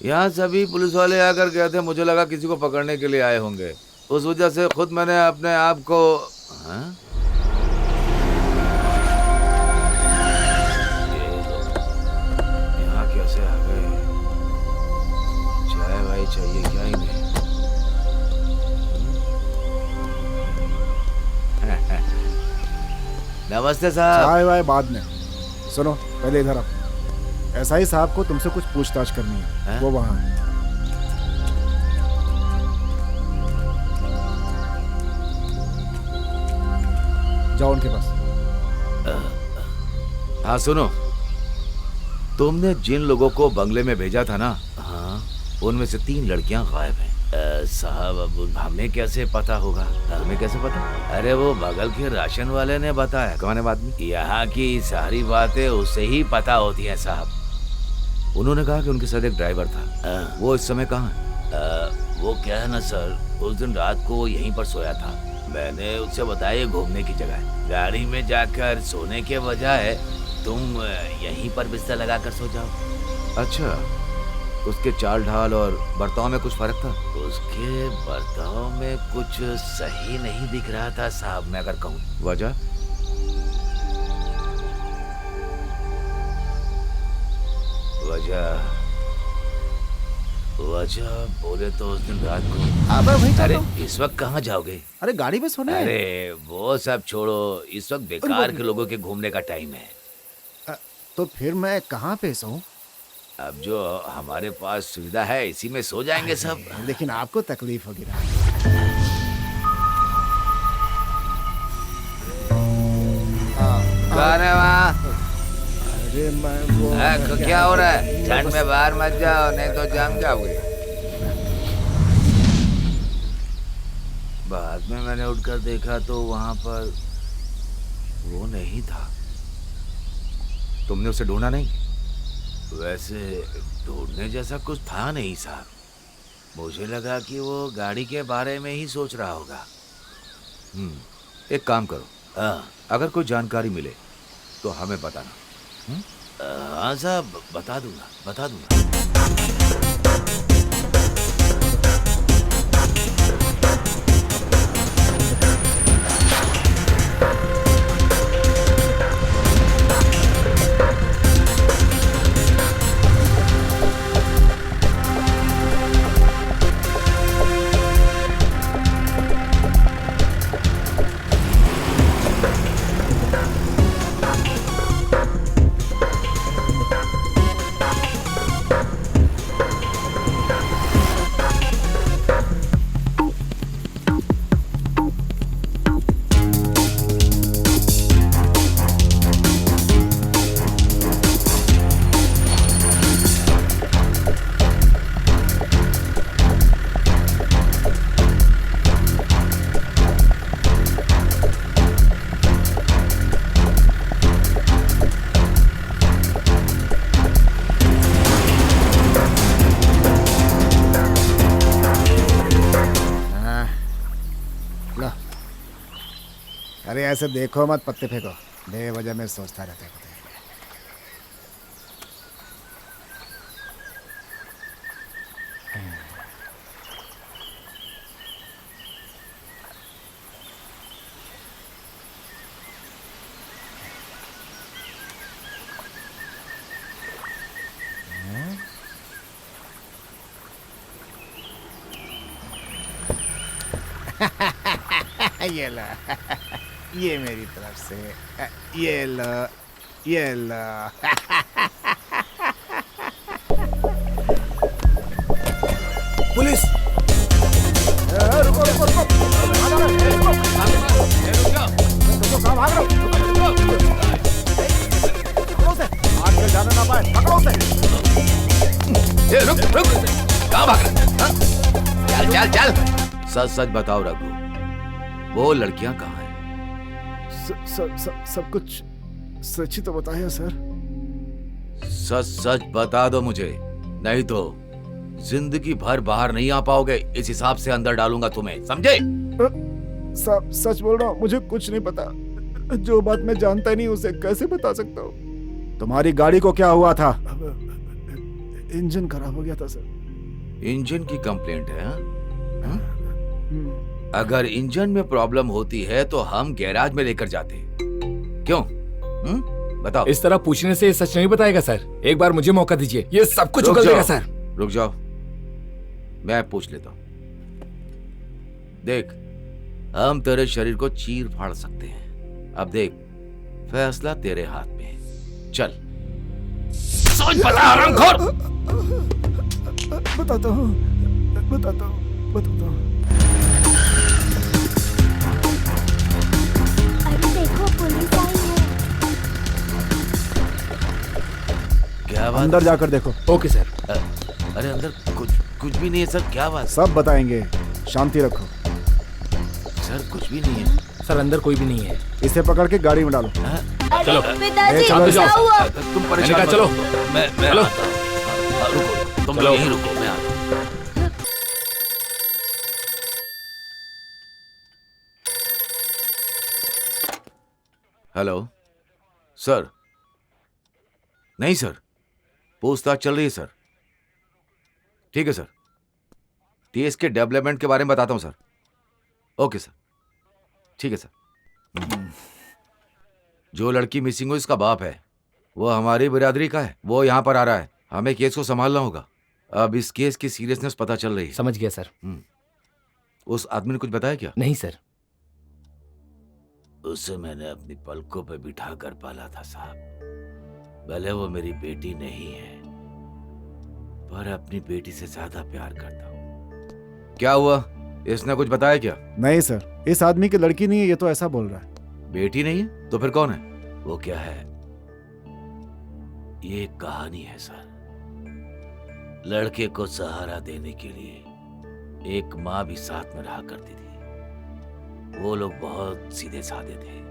यहाँ सभी पुलिस वाले आकर गए थे, मुझे लगा किसी को पकड़ने के लिए आए होंगे, उस वजह से खुद मैंने अपने आप को यहाँ कैसे आ गए? चाय भाई चाहिए क्या ही नहीं। नमस्ते साहब। चाय वाय बाद में, सुनो पहले इधर आओ। एसआई साहब को तुमसे कुछ पूछताछ करनी है। वो वहाँ है। जाओ उनके पास। हाँ सुनो, तुमने जिन लोगों को बंगले में भेजा था ना, हाँ, उनमें से 3 लड़कियां गायब हैं। साहब अब हमें कैसे पता होगा? हमें कैसे पता? अरे वो बगल के राशन वाले ने बताया। कौन है आदमी? यहाँ की सारी बातें उसे ही पता होती हैं साहब। उन्होंने कहा कि उनके साथ एक ड्राइवर था। वो इस समय कहाँ है? वो क्या है ना सर, उस दिन रात को वो यहीं पर सोया था। मैंने उससे बताया घूमने की जगह, गाड़ी में जाकर सोने के बजाय तुम यहीं पर बिस्तर लगाकर सो जाओ। अच्छा, उसके चाल ढाल और बर्ताव में कुछ फर्क था? उसके बर्ताव में कुछ सही नहीं दिख रहा था साहब, मैं अगर कहूँ। वजह? वजह बोले तो उस दिन रात को। अरे इस वक्त कहाँ जाओगे? अरे गाड़ी में सोने। अरे वो सब छोड़ो, इस वक्त बेकार के लोगों के घूमने का टाइम है। तो फिर मैं कहाँ पे सोऊं? अब जो हमारे पास सुविधा है इसी में सो जाएंगे सब। लेकिन आपको तकलीफ होगी ना। कौन है वहाँ? अरे मैं वो क्या हो रहा है? ठंड में बाहर मत जाओ, नहीं तो जम जाओगे। बाद में मैंने उठकर देखा तो वहाँ पर वो नहीं था। तुमने उसे ढूंढा नहीं? वैसे ढूंढने जैसा कुछ था नहीं साहब। मुझे लगा कि वो गाड़ी के बारे में ही सोच रहा होगा। एक काम करो, अगर कोई जानकारी मिले तो हमें बताना। हाँ साहब, बता दूंगा। अरे ऐसे देखो मत, पत्ते फेंको, बेवजह में सोचता रहता है। ये लो, ये मेरी तरफ से, ये लो, ये लो। पुलिस। रुको रुको रुको, कहाँ जा रहे हो? रुको, कहाँ भाग रहे हो? पकड़ो उसे, आजकल जाने ना पाए, पकड़ो उसे। रुक रुक, कहाँ भाग रहे? चल चल चल, सच सच बताओ रघु, वो लड़कियां कहाँ हैं? सब कुछ सच ही तो बताया सर। सच सच बता दो मुझे, नहीं तो जिंदगी भर बाहर नहीं आ पाओगे। इस हिसाब से अंदर डालूंगा तुम्हें, समझे? सच बोल रहा हूँ, मुझे कुछ नहीं पता। जो बात मैं जानता ही नहीं उसे कैसे बता सकता हूँ। तुम्हारी गाड़ी को क्या हुआ था? इंजन खराब हो गया था सर। इंजन की कंप्लेंट है हाँ? अगर इंजन में प्रॉब्लम होती है तो हम गैराज में लेकर जाते। क्यों? बताओ। इस तरह पूछने से सच नहीं बताएगा सर। एक बार मुझे मौका दीजिए, ये सब कुछ उगल देगा सर। रुक जाओ, मैं पूछ लेता हूँ। देख, हम तेरे शरीर को चीर फाड़ सकते हैं। अब देख, फैसला तेरे हाथ में है। चल सोच, बता हरामखोर। बताता हूँ। अरे देखो, पुलिस आई है। क्या बात? अंदर जाकर देखो। Okay sir. अरे अंदर कुछ भी नहीं है सर। क्या बात? सब बताएंगे, शांति रखो। सर कुछ भी नहीं है सर, अंदर कोई भी नहीं है। इसे पकड़ के गाड़ी में डालो। चलो पिताजी, चलो क्या हुआ? तुम परेशान मत चलो हो। मैं चलो। आता हूँ। रुको, तुम लोग यहीं रुको, मैं आता हूँ। Hello sir. नहीं सर, पूछताछ चल रही है सर। ठीक है सर, टीएस के डेवलपमेंट के बारे में बताता हूँ सर। ओके सर, ठीक है सर। जो लड़की मिसिंग हुई इसका बाप है, वो हमारी बिरादरी का है। वो यहाँ पर आ रहा है, हमें केस को संभालना होगा। अब इस केस की सीरियसनेस पता चल रही है। समझ गया सर। उस आदमी ने कुछ बताया क्या? नहीं सर। उसे मैंने अपनी पलकों पे बिठा कर पाला था साहब। भले वो मेरी बेटी नहीं है, पर अपनी बेटी से ज्यादा प्यार करता हूँ। क्या हुआ? इसने कुछ बताया क्या? नहीं सर, इस आदमी की लड़की नहीं है, ये तो ऐसा बोल रहा है। बेटी नहीं है तो फिर कौन है? वो क्या है? ये एक कहानी है सर। लड़के को सहारा देने के लिए एक माँ भी साथ में रहा करती थी। वो लोग बहुत सीधे साधे थे।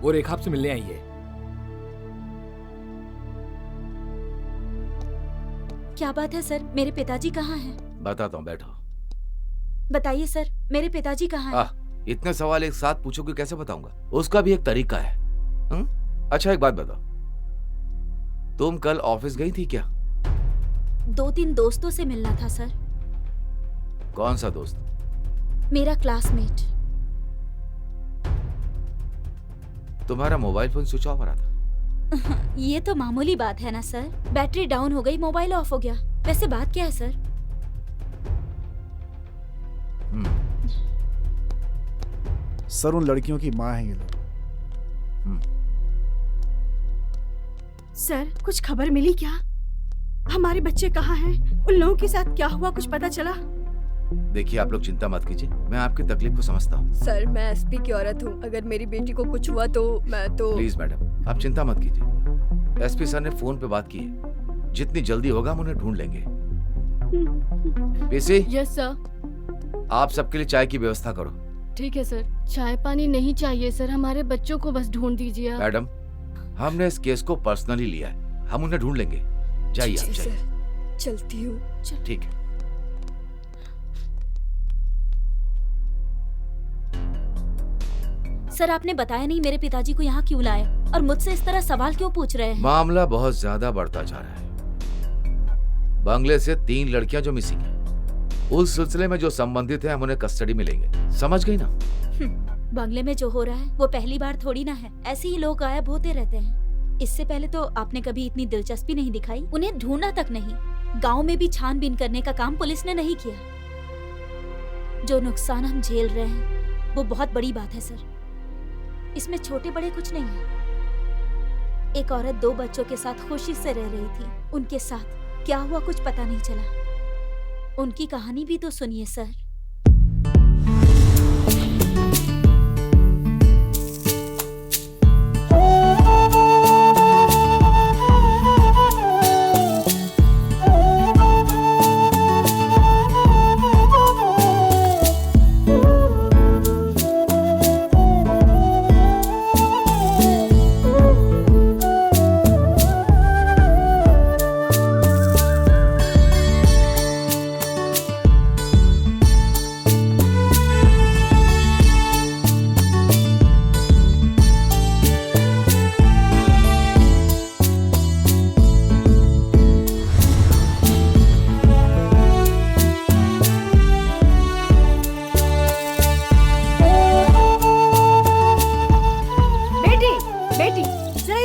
वो रेखा आपसे मिलने आई है। क्या बात है सर, मेरे पिताजी कहाँ हैं? बताता हूँ, बैठो। बताइए सर, मेरे पिताजी कहाँ हैं? इतने सवाल एक साथ पूछोगे, कैसे बताऊंगा? उसका भी एक तरीका है। अच्छा एक बात बताओ, तुम कल ऑफिस गई थी क्या? 2-3 दोस्तों से मिलना था सर। कौन सा दोस्त? मेरा क्लासमेट। तुम्हारा मोबाइल फोन स्विच ऑफ आ रहा था। ये तो मामूली बात है ना सर, बैटरी डाउन हो गई, मोबाइल ऑफ हो गया। वैसे बात क्या है सर? सर उन लड़कियों की माँ है ये लोग। सर कुछ खबर मिली क्या? हमारे बच्चे कहाँ हैं? उन लोगों के साथ क्या हुआ, कुछ पता चला? देखिए आप लोग चिंता मत कीजिए, मैं आपकी तकलीफ को समझता हूँ। सर मैं एसपी की औरत हूँ, अगर मेरी बेटी को कुछ हुआ तो मैं तो। प्लीज मैडम आप चिंता मत कीजिए, एसपी सर ने फोन पे बात की है, जितनी जल्दी होगा हम उन्हें ढूंढ लेंगे। पीसी? Yes sir. आप सबके लिए चाय की व्यवस्था करो। ठीक है सर। चाय पानी नहीं चाहिए सर, हमारे बच्चों को बस ढूंढ दीजिए। मैडम हमने इस केस को पर्सनली लिया है, हम उन्हें ढूंढ लेंगे। जाइए आप जाइए। चलती हूँ। ठीक है। सर आपने बताया नहीं मेरे पिताजी को यहाँ क्यों लाए और मुझसे इस तरह सवाल क्यों पूछ रहे हैं? मामला बहुत ज्यादा बढ़ता जा रहा है। बंगले से 3 लड़कियां जो मिसिंग हैं, उस सिलसिले में जो संबंधित हैं हम उन्हें कस्टडी में लेंगे, समझ गई ना? बंगले में जो हो रहा है वो पहली बार थोड़ी ना है, ऐसे ही लोग गायब होते रहते हैं। इससे पहले तो आपने कभी इतनी दिलचस्पी नहीं दिखाई, उन्हें ढूंढना तक नहीं। गांव में भी छानबीन करने का काम पुलिस ने नहीं किया। जो नुकसान हम झेल रहे हैं वो बहुत बड़ी बात है सर, इसमें छोटे बड़े कुछ नहीं है। एक औरत 2 बच्चों के साथ खुशी से रह रही थी, उनके साथ क्या हुआ कुछ पता नहीं चला। उनकी कहानी भी तो सुनिए सर।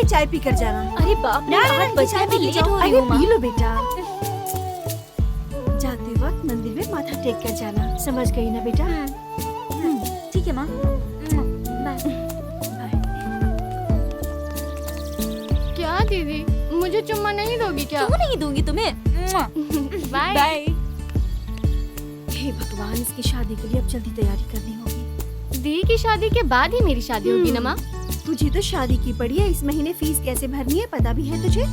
चाय पी कर जाना। अरे बाप रे, 8 बजे मैं लेट हो रही हूँ। पी लो बेटा। जाते वक्त मंदिर में माथा टेक कर जाना, समझ गई ना बेटा? ठीक है माँ, बाय। क्या दीदी, मुझे चुम्मा नहीं दोगी क्या? क्यों नहीं दूंगी तुम्हें? Bye bye. हे भगवान, इसकी शादी के लिए अब जल्दी तैयारी करनी होगी। दी की शादी के बाद ही मेरी शादी होगी ना माँ? तुझे तो शादी की पड़ी है, इस महीने फीस कैसे भरनी है पता भी है तुझे?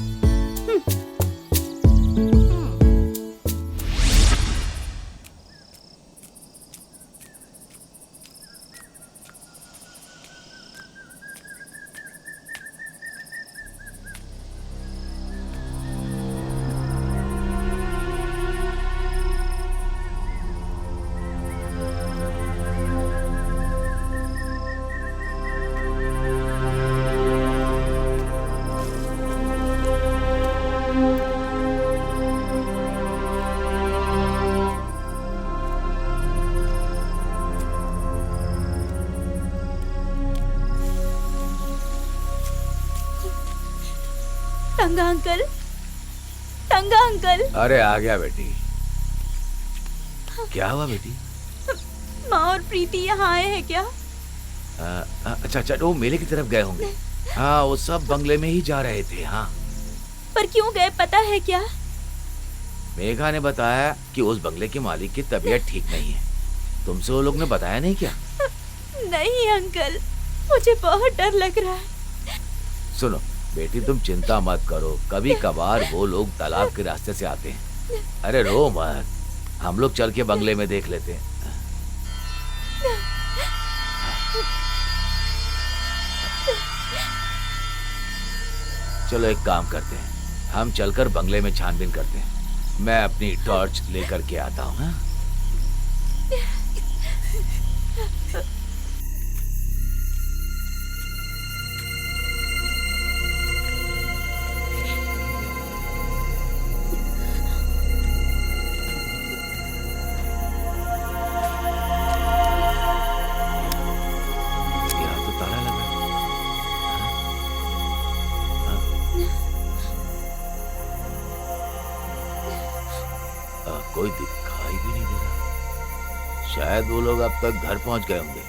टंगा अंकल, टंगा अंकल। अरे आ गया बेटी। क्या हुआ बेटी? माँ और प्रीति यहाँ आए हैं क्या? अच्छा अच्छा, वो मेले की तरफ गए होंगे। हाँ वो सब बंगले में ही जा रहे थे। हाँ पर क्यों गए पता है क्या? मेघा ने बताया कि उस बंगले के मालिक की तबीयत ठीक नहीं है। तुमसे वो लोग ने बताया नहीं क्या? नहीं अंकल, मुझे बहुत डर लग रहा है। सुनो बेटी, तुम चिंता मत करो, कभी कभार वो लोग तालाब के रास्ते से आते हैं। अरे रो मत, हम लोग चल के बंगले में देख लेते हैं। चलो एक काम करते हैं, हम चलकर बंगले में छानबीन करते हैं। मैं अपनी टॉर्च लेकर के आता हूँ। हाँ? कोई दिखाई भी नहीं दे रहा। शायद वो लोग अब तक घर पहुंच गए होंगे।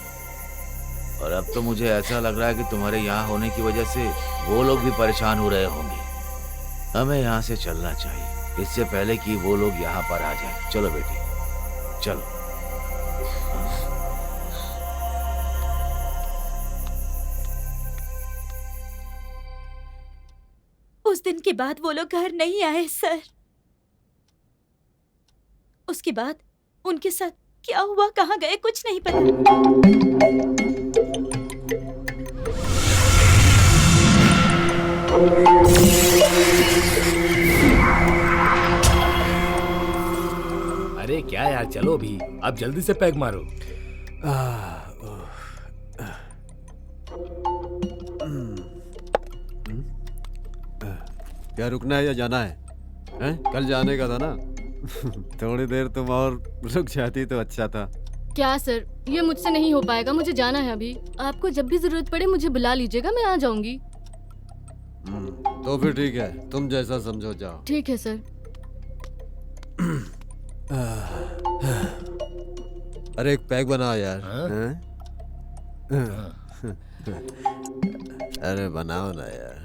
और अब तो मुझे ऐसा लग रहा है कि तुम्हारे यहाँ होने की वजह से वो लोग भी परेशान हो रहे होंगे। हमें यहाँ से चलना चाहिए इससे पहले कि वो लोग यहाँ पर आ जाएं। चलो बेटी, चलो। उस दिन के बाद वो लोग घर नहीं आए सर। उसके बाद उनके साथ क्या हुआ, कहाँ गए, कुछ नहीं पता। अरे क्या यार, चलो भी, अब जल्दी से पैक मारो। क्या रुकना है या जाना है? हैं? कल जाने का था ना। थोड़ी देर तुम और रुक जाती तो अच्छा था। क्या सर, ये मुझसे नहीं हो पाएगा, मुझे जाना है अभी। आपको जब भी जरूरत पड़े मुझे बुला लीजिएगा, मैं आ जाऊंगी। तो फिर ठीक है, तुम जैसा समझो जाओ। ठीक है सर। अरे एक पैक बना यार। अरे बनाओ ना यार।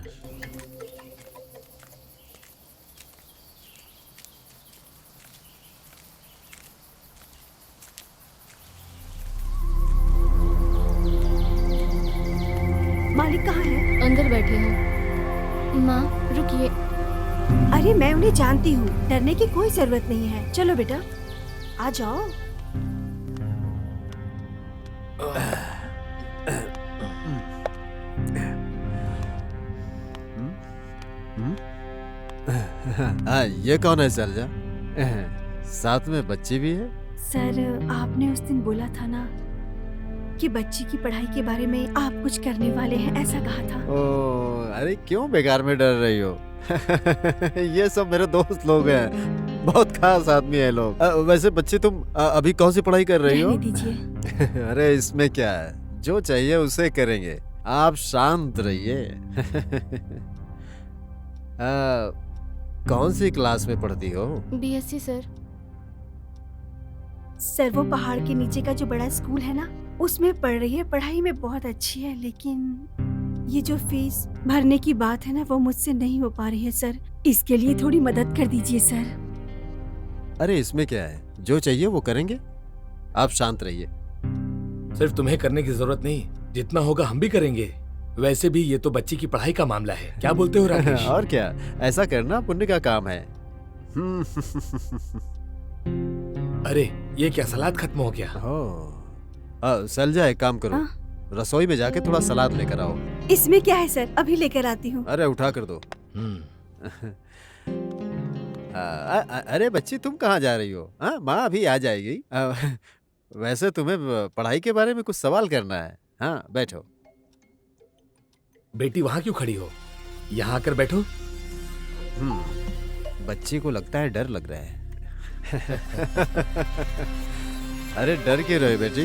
मालिक कहाँ है? अंदर बैठे हैं। माँ रुकिए। अरे मैं उन्हें जानती हूँ, डरने की कोई जरूरत नहीं है। चलो बेटा, आ जाओ। हाँ, ये कौन है सलजा? साथ में बच्ची भी है? सर, आपने उस दिन बोला था ना कि बच्ची की पढ़ाई के बारे में आप कुछ करने वाले हैं, ऐसा कहा था। ओ, अरे क्यों बेकार में डर रही हो? ये सब मेरे दोस्त लोग हैं, बहुत खास आदमी है लोग। वैसे बच्ची, तुम अभी कौन सी पढ़ाई कर रही हो? दीजिए। अरे इसमें क्या है, जो चाहिए उसे करेंगे, आप शांत रहिए। कौन सी क्लास में पढ़ती हो? BSc sir. सर, वो पहाड़ के नीचे का जो बड़ा स्कूल है ना, उसमें पढ़ रही है। पढ़ाई में बहुत अच्छी है, लेकिन ये जो फीस भरने की बात है ना, वो मुझसे नहीं हो पा रही है सर। इसके लिए थोड़ी मदद कर दीजिए सर। अरे इसमें क्या है, जो चाहिए वो करेंगे, आप शांत रहिए। सिर्फ तुम्हें करने की जरूरत नहीं, जितना होगा हम भी करेंगे। वैसे भी ये तो बच्ची की पढ़ाई का मामला है, क्या बोलते हो राकेश? और क्या, ऐसा करना पुण्य का काम है। अरे ये क्या, सलाद खत्म हो गया? सलजा, एक काम करो, रसोई में जाके थोड़ा सलाद लेकर आओ। इसमें क्या है सर, अभी लेकर आती हूँ। अरे उठा कर दो। अरे बच्ची, तुम कहाँ जा रही हो? माँ अभी आ जाएगी। वैसे तुम्हें पढ़ाई के बारे में कुछ सवाल करना है। हाँ बैठो। बेटी वहाँ क्यों खड़ी हो, यहाँ आकर बैठो। बच्ची को लगता है डर लग रहा है। अरे डर क्यों रहे बेटी,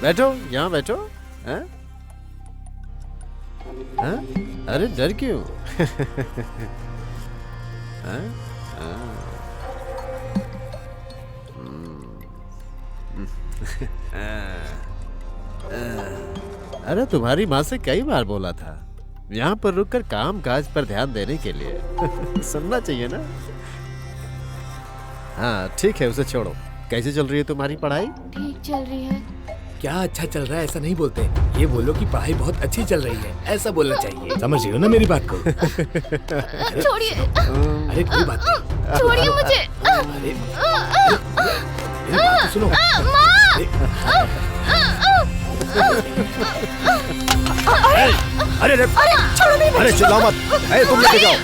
बैठो, यहाँ बैठो। हाँ? हाँ? अरे डर क्यों? हाँ? अरे तुम्हारी माँ से कई बार बोला था यहाँ पर रुककर काम काज पर ध्यान देने के लिए। सुनना चाहिए ना। हाँ ठीक है, उसे छोड़ो। कैसे चल रही है तुम्हारी पढ़ाई? ठीक चल रही है। क्या अच्छा चल रहा है ऐसा नहीं बोलते, ये बोलो कि पढ़ाई बहुत अच्छी चल रही है, ऐसा बोलना चाहिए। समझ रही हो ना मेरी बात को? छोड़िए। अरे कोई बात नहीं, छोड़िए मुझे। अरे मेरी बात तो सुनो। अरे अरे अरे चिल्लाओ मत। तुम लेके जाओ।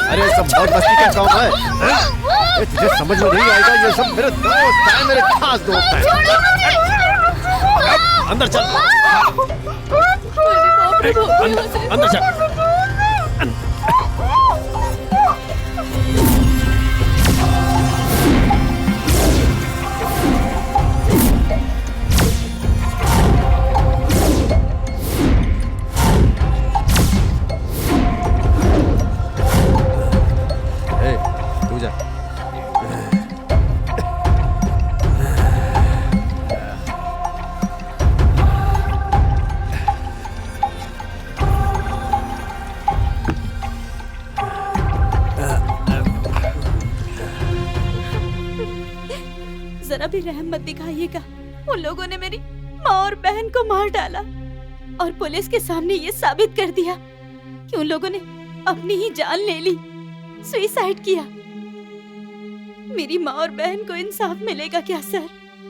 अरे सब बहुत मस्ती का काम है। तुझे समझ में नहीं आएगा, ये सब मेरे दोस्त हैं, मेरे खास दोस्त हैं। अंदर चल। अंदर चल। तू जा। जरा भी रहम मत दिखाइएगा। उन लोगों ने मेरी माँ और बहन को मार डाला और पुलिस के सामने ये साबित कर दिया कि उन लोगों ने अपनी ही जान ले ली, सुसाइड किया। मेरी माँ और बहन को इंसाफ मिलेगा क्या सर?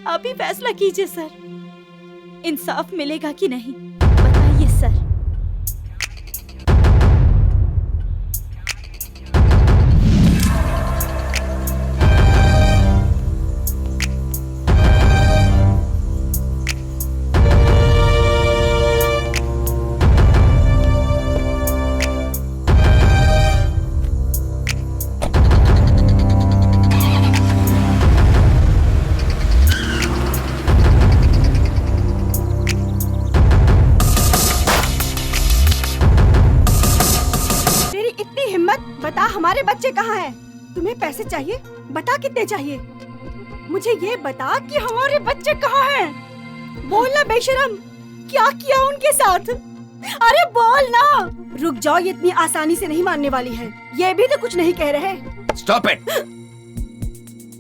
आप ही फैसला कीजिए सर, इंसाफ मिलेगा कि नहीं, बताइए सर। बता हमारे बच्चे कहाँ हैं? तुम्हें पैसे चाहिए? बता कितने चाहिए? मुझे ये बता कि हमारे बच्चे कहाँ हैं? बोल ना बेशरम, क्या किया उनके साथ? अरे बोल ना। रुक जाओ, ये इतनी आसानी से नहीं मानने वाली है। ये भी तो कुछ नहीं कह रहे। Stop it.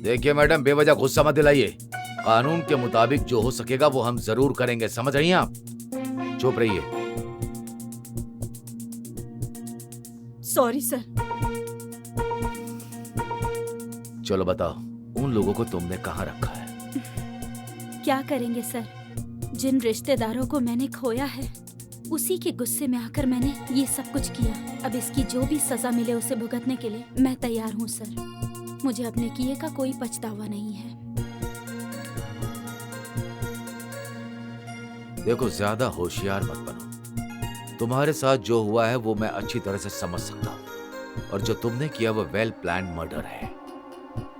देखिए मैडम, बेवजह गुस्सा मत दिलाइए। कानून के मुताबिक जो हो सकेगा वो हम जरूर करेंगे, समझ रही हैं आप? चुप रहिए। Sorry sir. चलो बताओ, उन लोगों को तुमने कहाँ रखा है? क्या करेंगे सर, जिन रिश्तेदारों को मैंने खोया है उसी के गुस्से में आकर मैंने ये सब कुछ किया। अब इसकी जो भी सजा मिले उसे भुगतने के लिए मैं तैयार हूँ सर। मुझे अपने किए का कोई पछतावा नहीं है। देखो, ज्यादा होशियार मत बनो। तुम्हारे साथ जो हुआ है वो मैं अच्छी तरह से समझ सकता हूँ, और जो तुमने किया वो वेल प्लान मर्डर है।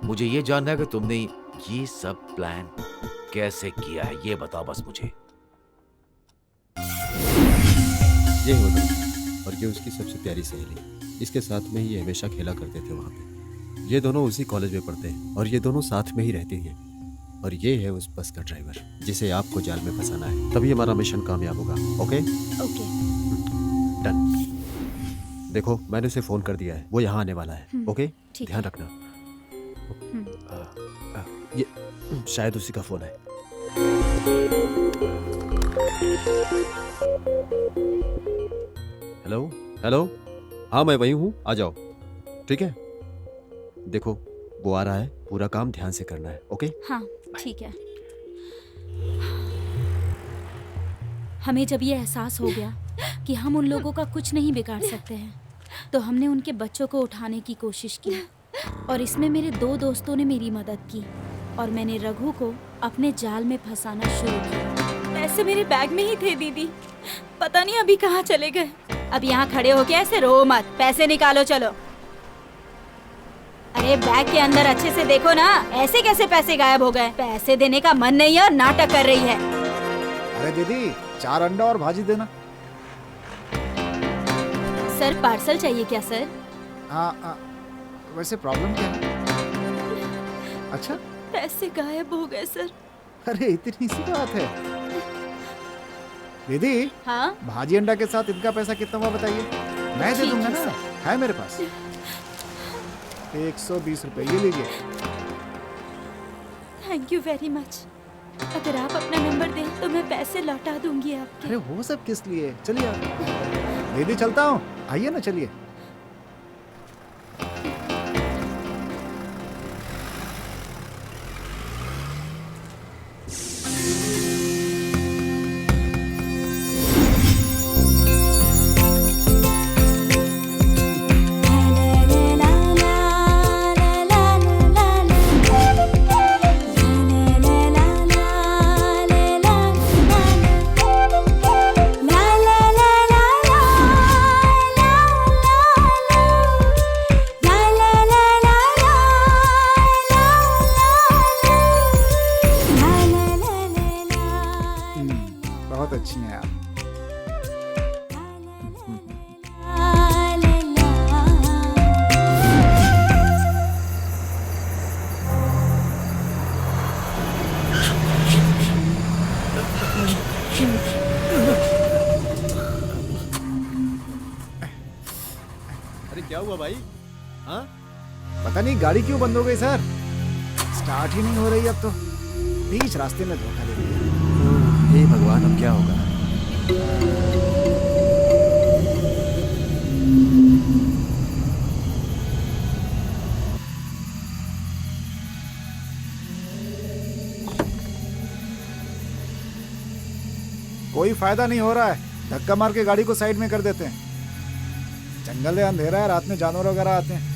मुझे ये जानना है कि तुमने ये सब प्लान कैसे किया है, ये बताओ बस मुझे। ये हो गई, और ये उसकी सबसे प्यारी सहेली। इसके साथ में ही ये हमेशा खेला करते थे वहाँ पे। ये दोनों उसी कॉलेज में पढ़ते हैं और ये दोनों साथ में ही रहती हैं। और ये है उस बस का ड्राइवर जिसे आपको जाल में फंसाना है, तभी हमारा मिशन कामयाब होगा। Okay okay done. देखो, मैंने उसे फोन कर दिया है, वो यहाँ आने वाला है। ओके, ध्यान रखना। ये शायद उसी का फोन है। हेलो हेलो, हाँ मैं वही हूँ, आ जाओ। ठीक है, देखो वो आ रहा है, पूरा काम ध्यान से करना है। ओके हाँ ठीक है। हमें जब ये एहसास हो गया कि हम उन लोगों का कुछ नहीं बिगाड़ सकते हैं, तो हमने उनके बच्चों को उठाने की कोशिश की, और इसमें मेरे 2 दोस्तों ने मेरी मदद की, और मैंने रघु को अपने जाल में फंसाना शुरू किया। पैसे मेरे बैग में ही थे दीदी, पता नहीं अभी कहाँ चले गए। अब यहाँ खड़े होके ऐसे रो मत, पैसे निकालो चलो। अरे बैग के अंदर अच्छे से देखो ना, ऐसे कैसे पैसे गायब हो गए? पैसे देने का मन नहीं है और नाटक कर रही है। अरे दीदी, 4 अंडा और भाजी देना। सर पार्सल चाहिए क्या सर? वैसे प्रॉब्लम क्या है? अच्छा, पैसे गायब हो गए सर। अरे इतनी सी बात है। दीदी, हाँ भाजी अंडा के साथ इनका पैसा कितना हुआ बताइए? मैं दे दूंगा ना, है मेरे पास 120 रुपए, ये लीजिए। Thank you very much. अगर आप अपना नंबर दें तो मैं पैसे लौटा दूंगी आपके। अरे वो सब किस लिए? चलिए आप। दीदी चलता हूँ, आइए ना, चलिए। अच्छी हैं आप। अरे क्या हुआ भाई? हाँ? पता नहीं गाड़ी क्यों बंद हो गई सर, स्टार्ट ही नहीं हो रही अब तो, बीच रास्ते में धोखा दे दिया। हे भगवान, अब क्या होगा? कोई फायदा नहीं हो रहा है, धक्का मार के गाड़ी को साइड में कर देते हैं। जंगल है, अंधेरा है, रात में जानवर वगैरह आते हैं।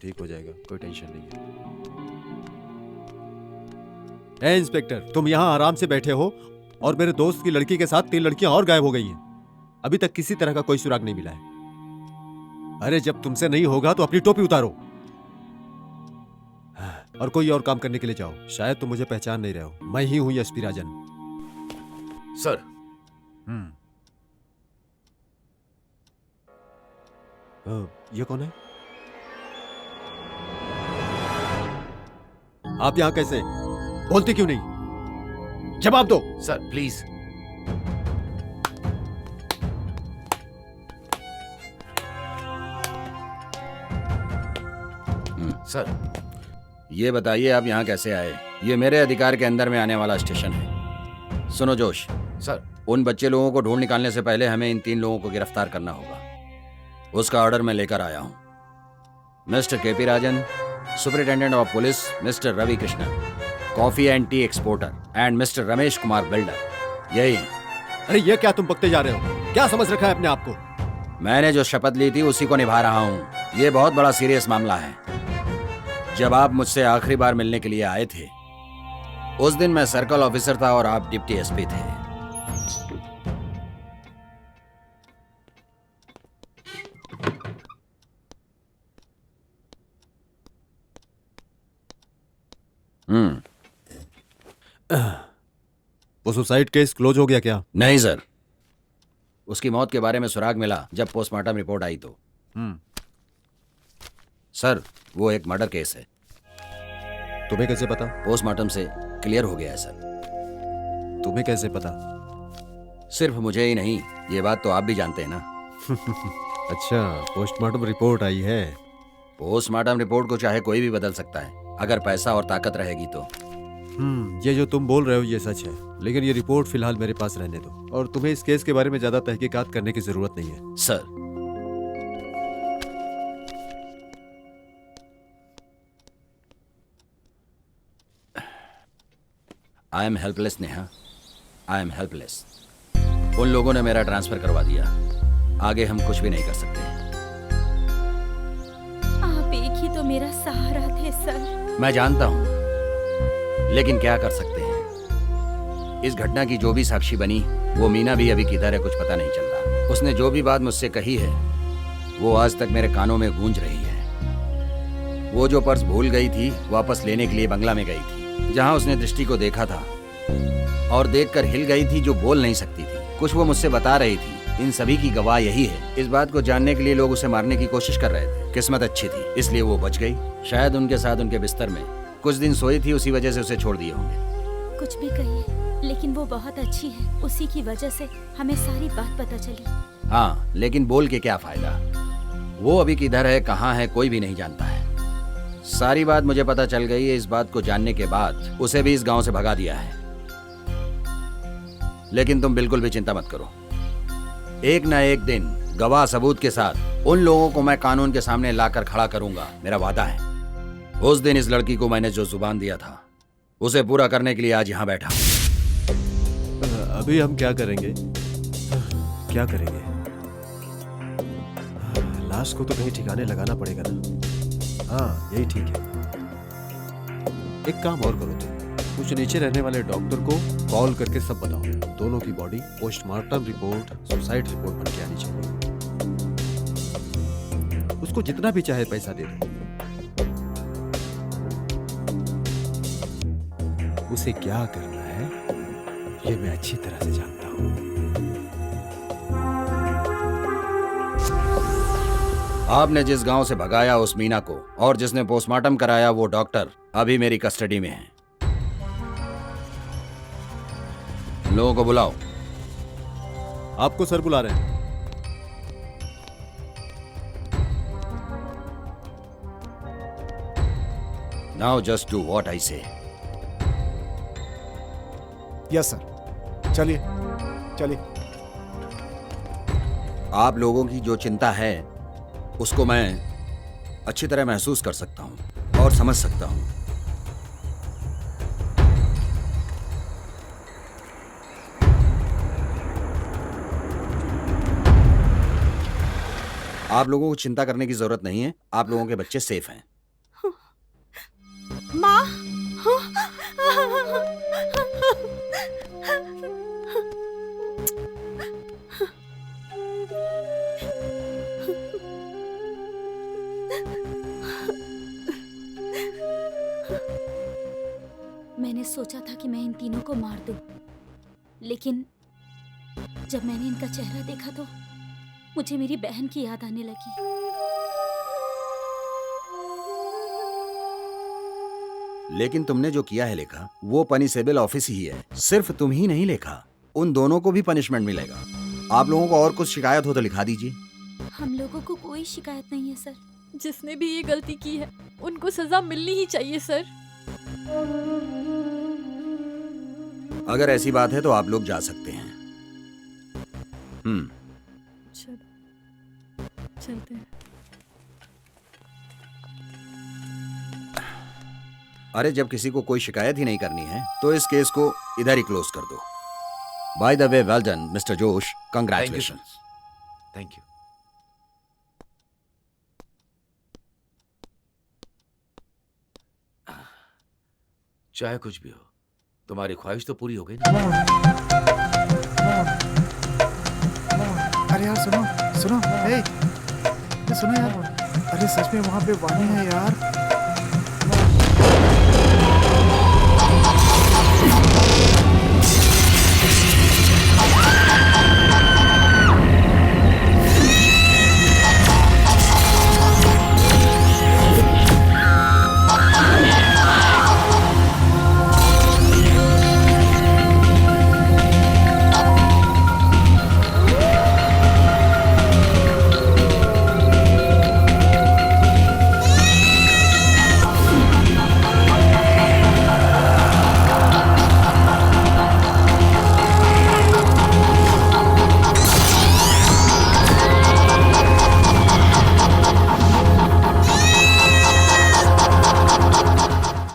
ठीक हो जाएगा, कोई टेंशन नहीं है। ए इंस्पेक्टर, तुम यहाँ आराम से बैठे हो और मेरे दोस्त की लड़की के साथ 3 लड़कियां और गायब हो गई हैं। अभी तक किसी तरह का कोई सुराग नहीं मिला है। अरे जब तुमसे नहीं होगा तो अपनी टोपी उतारो और कोई और काम करने के लिए जाओ। शायद तुम मुझे पहचान नहीं रहे हो, मैं ही हूं एसपी राजन। सर। ये कौन है? आप यहां कैसे? बोलते क्यों नहीं? जवाब दो। Sir please. सर, ये बताइए आप यहाँ कैसे आए? ये मेरे अधिकार के अंदर में आने वाला स्टेशन है। सुनो जोश। सर, उन बच्चे लोगों को ढूंढ निकालने से पहले हमें इन 3 लोगों को गिरफ्तार करना होगा। उसका ऑर्डर मैं लेकर आया हूँ। Mister KP Rajan, superintendent of police mister Ravi Krishnan, coffee and tea exporter, and mister Ramesh Kumar builder. यही है। अरे ये क्या तुम बकते जा रहे हो? क्या समझ रखा है अपने आप को? मैंने जो शपथ ली थी उसी को निभा रहा हूँ। ये बहुत बड़ा सीरियस मामला है। जब आप मुझसे आखिरी बार मिलने के लिए आए थे, उस दिन मैं सर्कल ऑफिसर था और आप डिप्टी एसपी थे। वो सुसाइड केस क्लोज हो गया क्या? नहीं सर, उसकी मौत के बारे में सुराग मिला जब पोस्टमार्टम रिपोर्ट आई तो। सर, वो एक मर्डर केस है। तुम्हें कैसे पता? पोस्टमार्टम से क्लियर हो गया है सर। तुम्हें कैसे पता? सिर्फ मुझे ही नहीं, ये बात तो आप भी जानते हैं ना। अच्छा, पोस्टमार्टम रिपोर्ट आई है। पोस्टमार्टम रिपोर्ट को चाहे कोई भी बदल सकता है, अगर पैसा और ताकत रहेगी तो। ये जो तुम बोल रहे हो ये सच है, लेकिन ये रिपोर्ट फिलहाल मेरे पास रहने दो और तुम्हें इस केस के बारे में ज्यादा तहकीकात करने की जरूरत नहीं है। Sir, I am helpless Neha, I am helpless. उन लोगों ने मेरा ट्रांसफर करवा दिया। आगे हम कुछ भी नहीं कर सकते। आप एक ही तो मेरा सहारा थे सर। मैं जानता हूं, लेकिन क्या कर सकते हैं। इस घटना की जो भी साक्षी बनी, वो मीना भी अभी किधर है कुछ पता नहीं चल रहा। उसने जो भी बात मुझसे कही है वो आज तक मेरे कानों में गूंज रही है। वो जो पर्स भूल गई थी, वापस लेने के लिए बंगला में गई थी, जहां उसने दृष्टि को देखा था और देखकर हिल गई थी, जो बोल नहीं सकती थी। कुछ वो मुझसे बता रही थी। इन सभी की गवाह यही है। इस बात को जानने के लिए लोग उसे मारने की कोशिश कर रहे थे। किस्मत अच्छी थी, इसलिए वो बच गई। शायद उनके साथ उनके बिस्तर में कुछ दिन सोई थी, उसी वजह से उसे छोड़ दिए होंगे। कुछ भी कहिए, लेकिन वो बहुत अच्छी है। उसी की वजह से हमें सारी बात पता चली। हाँ, लेकिन बोल के क्या फायदा? वो अभी किधर है, कहाँ है, कोई भी नहीं जानता है। सारी बात मुझे पता चल गई है। इस बात को जानने के बाद उसे भी इस गांव से भगा दिया है। लेकिन तुम बिल्कुल भी चिंता मत करो। एक ना एक दिन गवाह सबूत के साथ उन लोगों को मैं कानून के सामने लाकर खड़ा करूंगा, मेरा वादा है। उस दिन इस लड़की को मैंने जो जुबान दिया था, उसे पूरा करने के लिए आज यहाँ बैठा। अभी हम क्या करेंगे? क्या करेंगे? लाश को तो कहीं ठिकाने लगाना पड़ेगा ना। हाँ, यही ठीक है। एक काम और करो तुम, कुछ नीचे रहने वाले डॉक्टर को कॉल करके सब बताओ। दोनों की body postmortem report, suicide report बन के आनी चाहिए। उसको जितना भी चाहे पैसा दे दो। उसे क्या करना है ये मैं अच्छी तरह से जानता हूं। आपने जिस गांव से भगाया उस मीना को, और जिसने पोस्टमार्टम कराया वो डॉक्टर अभी मेरी कस्टडी में है। लोगों को बुलाओ। आपको सर बुला रहे हैं। Now just do what I say. Yes sir, चलिए चलिए। आप लोगों की जो चिंता है उसको मैं अच्छी तरह महसूस कर सकता हूं और समझ सकता हूं। आप लोगों को चिंता करने की जरूरत नहीं है। आप लोगों के बच्चे सेफ हैं। माँ, मैंने सोचा था कि मैं इन तीनों को मार दूं, लेकिन जब मैंने इनका चेहरा देखा तो मुझे मेरी बहन की याद आने लगी। लेकिन तुमने जो किया है लेखा, वो पनिशेबल ऑफिस ही है। सिर्फ तुम ही नहीं लेखा, उन दोनों को भी पनिशमेंट मिलेगा। आप लोगों को और कुछ शिकायत हो तो लिखा दीजिए। हम लोगों को कोई शिकायत नहीं है सर। जिसने भी ये गलती की है उनको सजा मिलनी ही चाहिए सर। अगर ऐसी बात है तो आप लोग जा सकते हैं। चलो चलते हैं। अरे जब किसी को कोई शिकायत ही नहीं करनी है तो इस केस को इधर ही क्लोज कर दो। By the way, well done mister जोश, कंग्रेचुलेशन। Thank you. चाहे कुछ भी हो, तुम्हारी ख्वाहिश तो पूरी हो गई ना। अरे यार सुनो सुनो, हे सुनो यार, अरे सच में वहाँ पे वाणी है यार।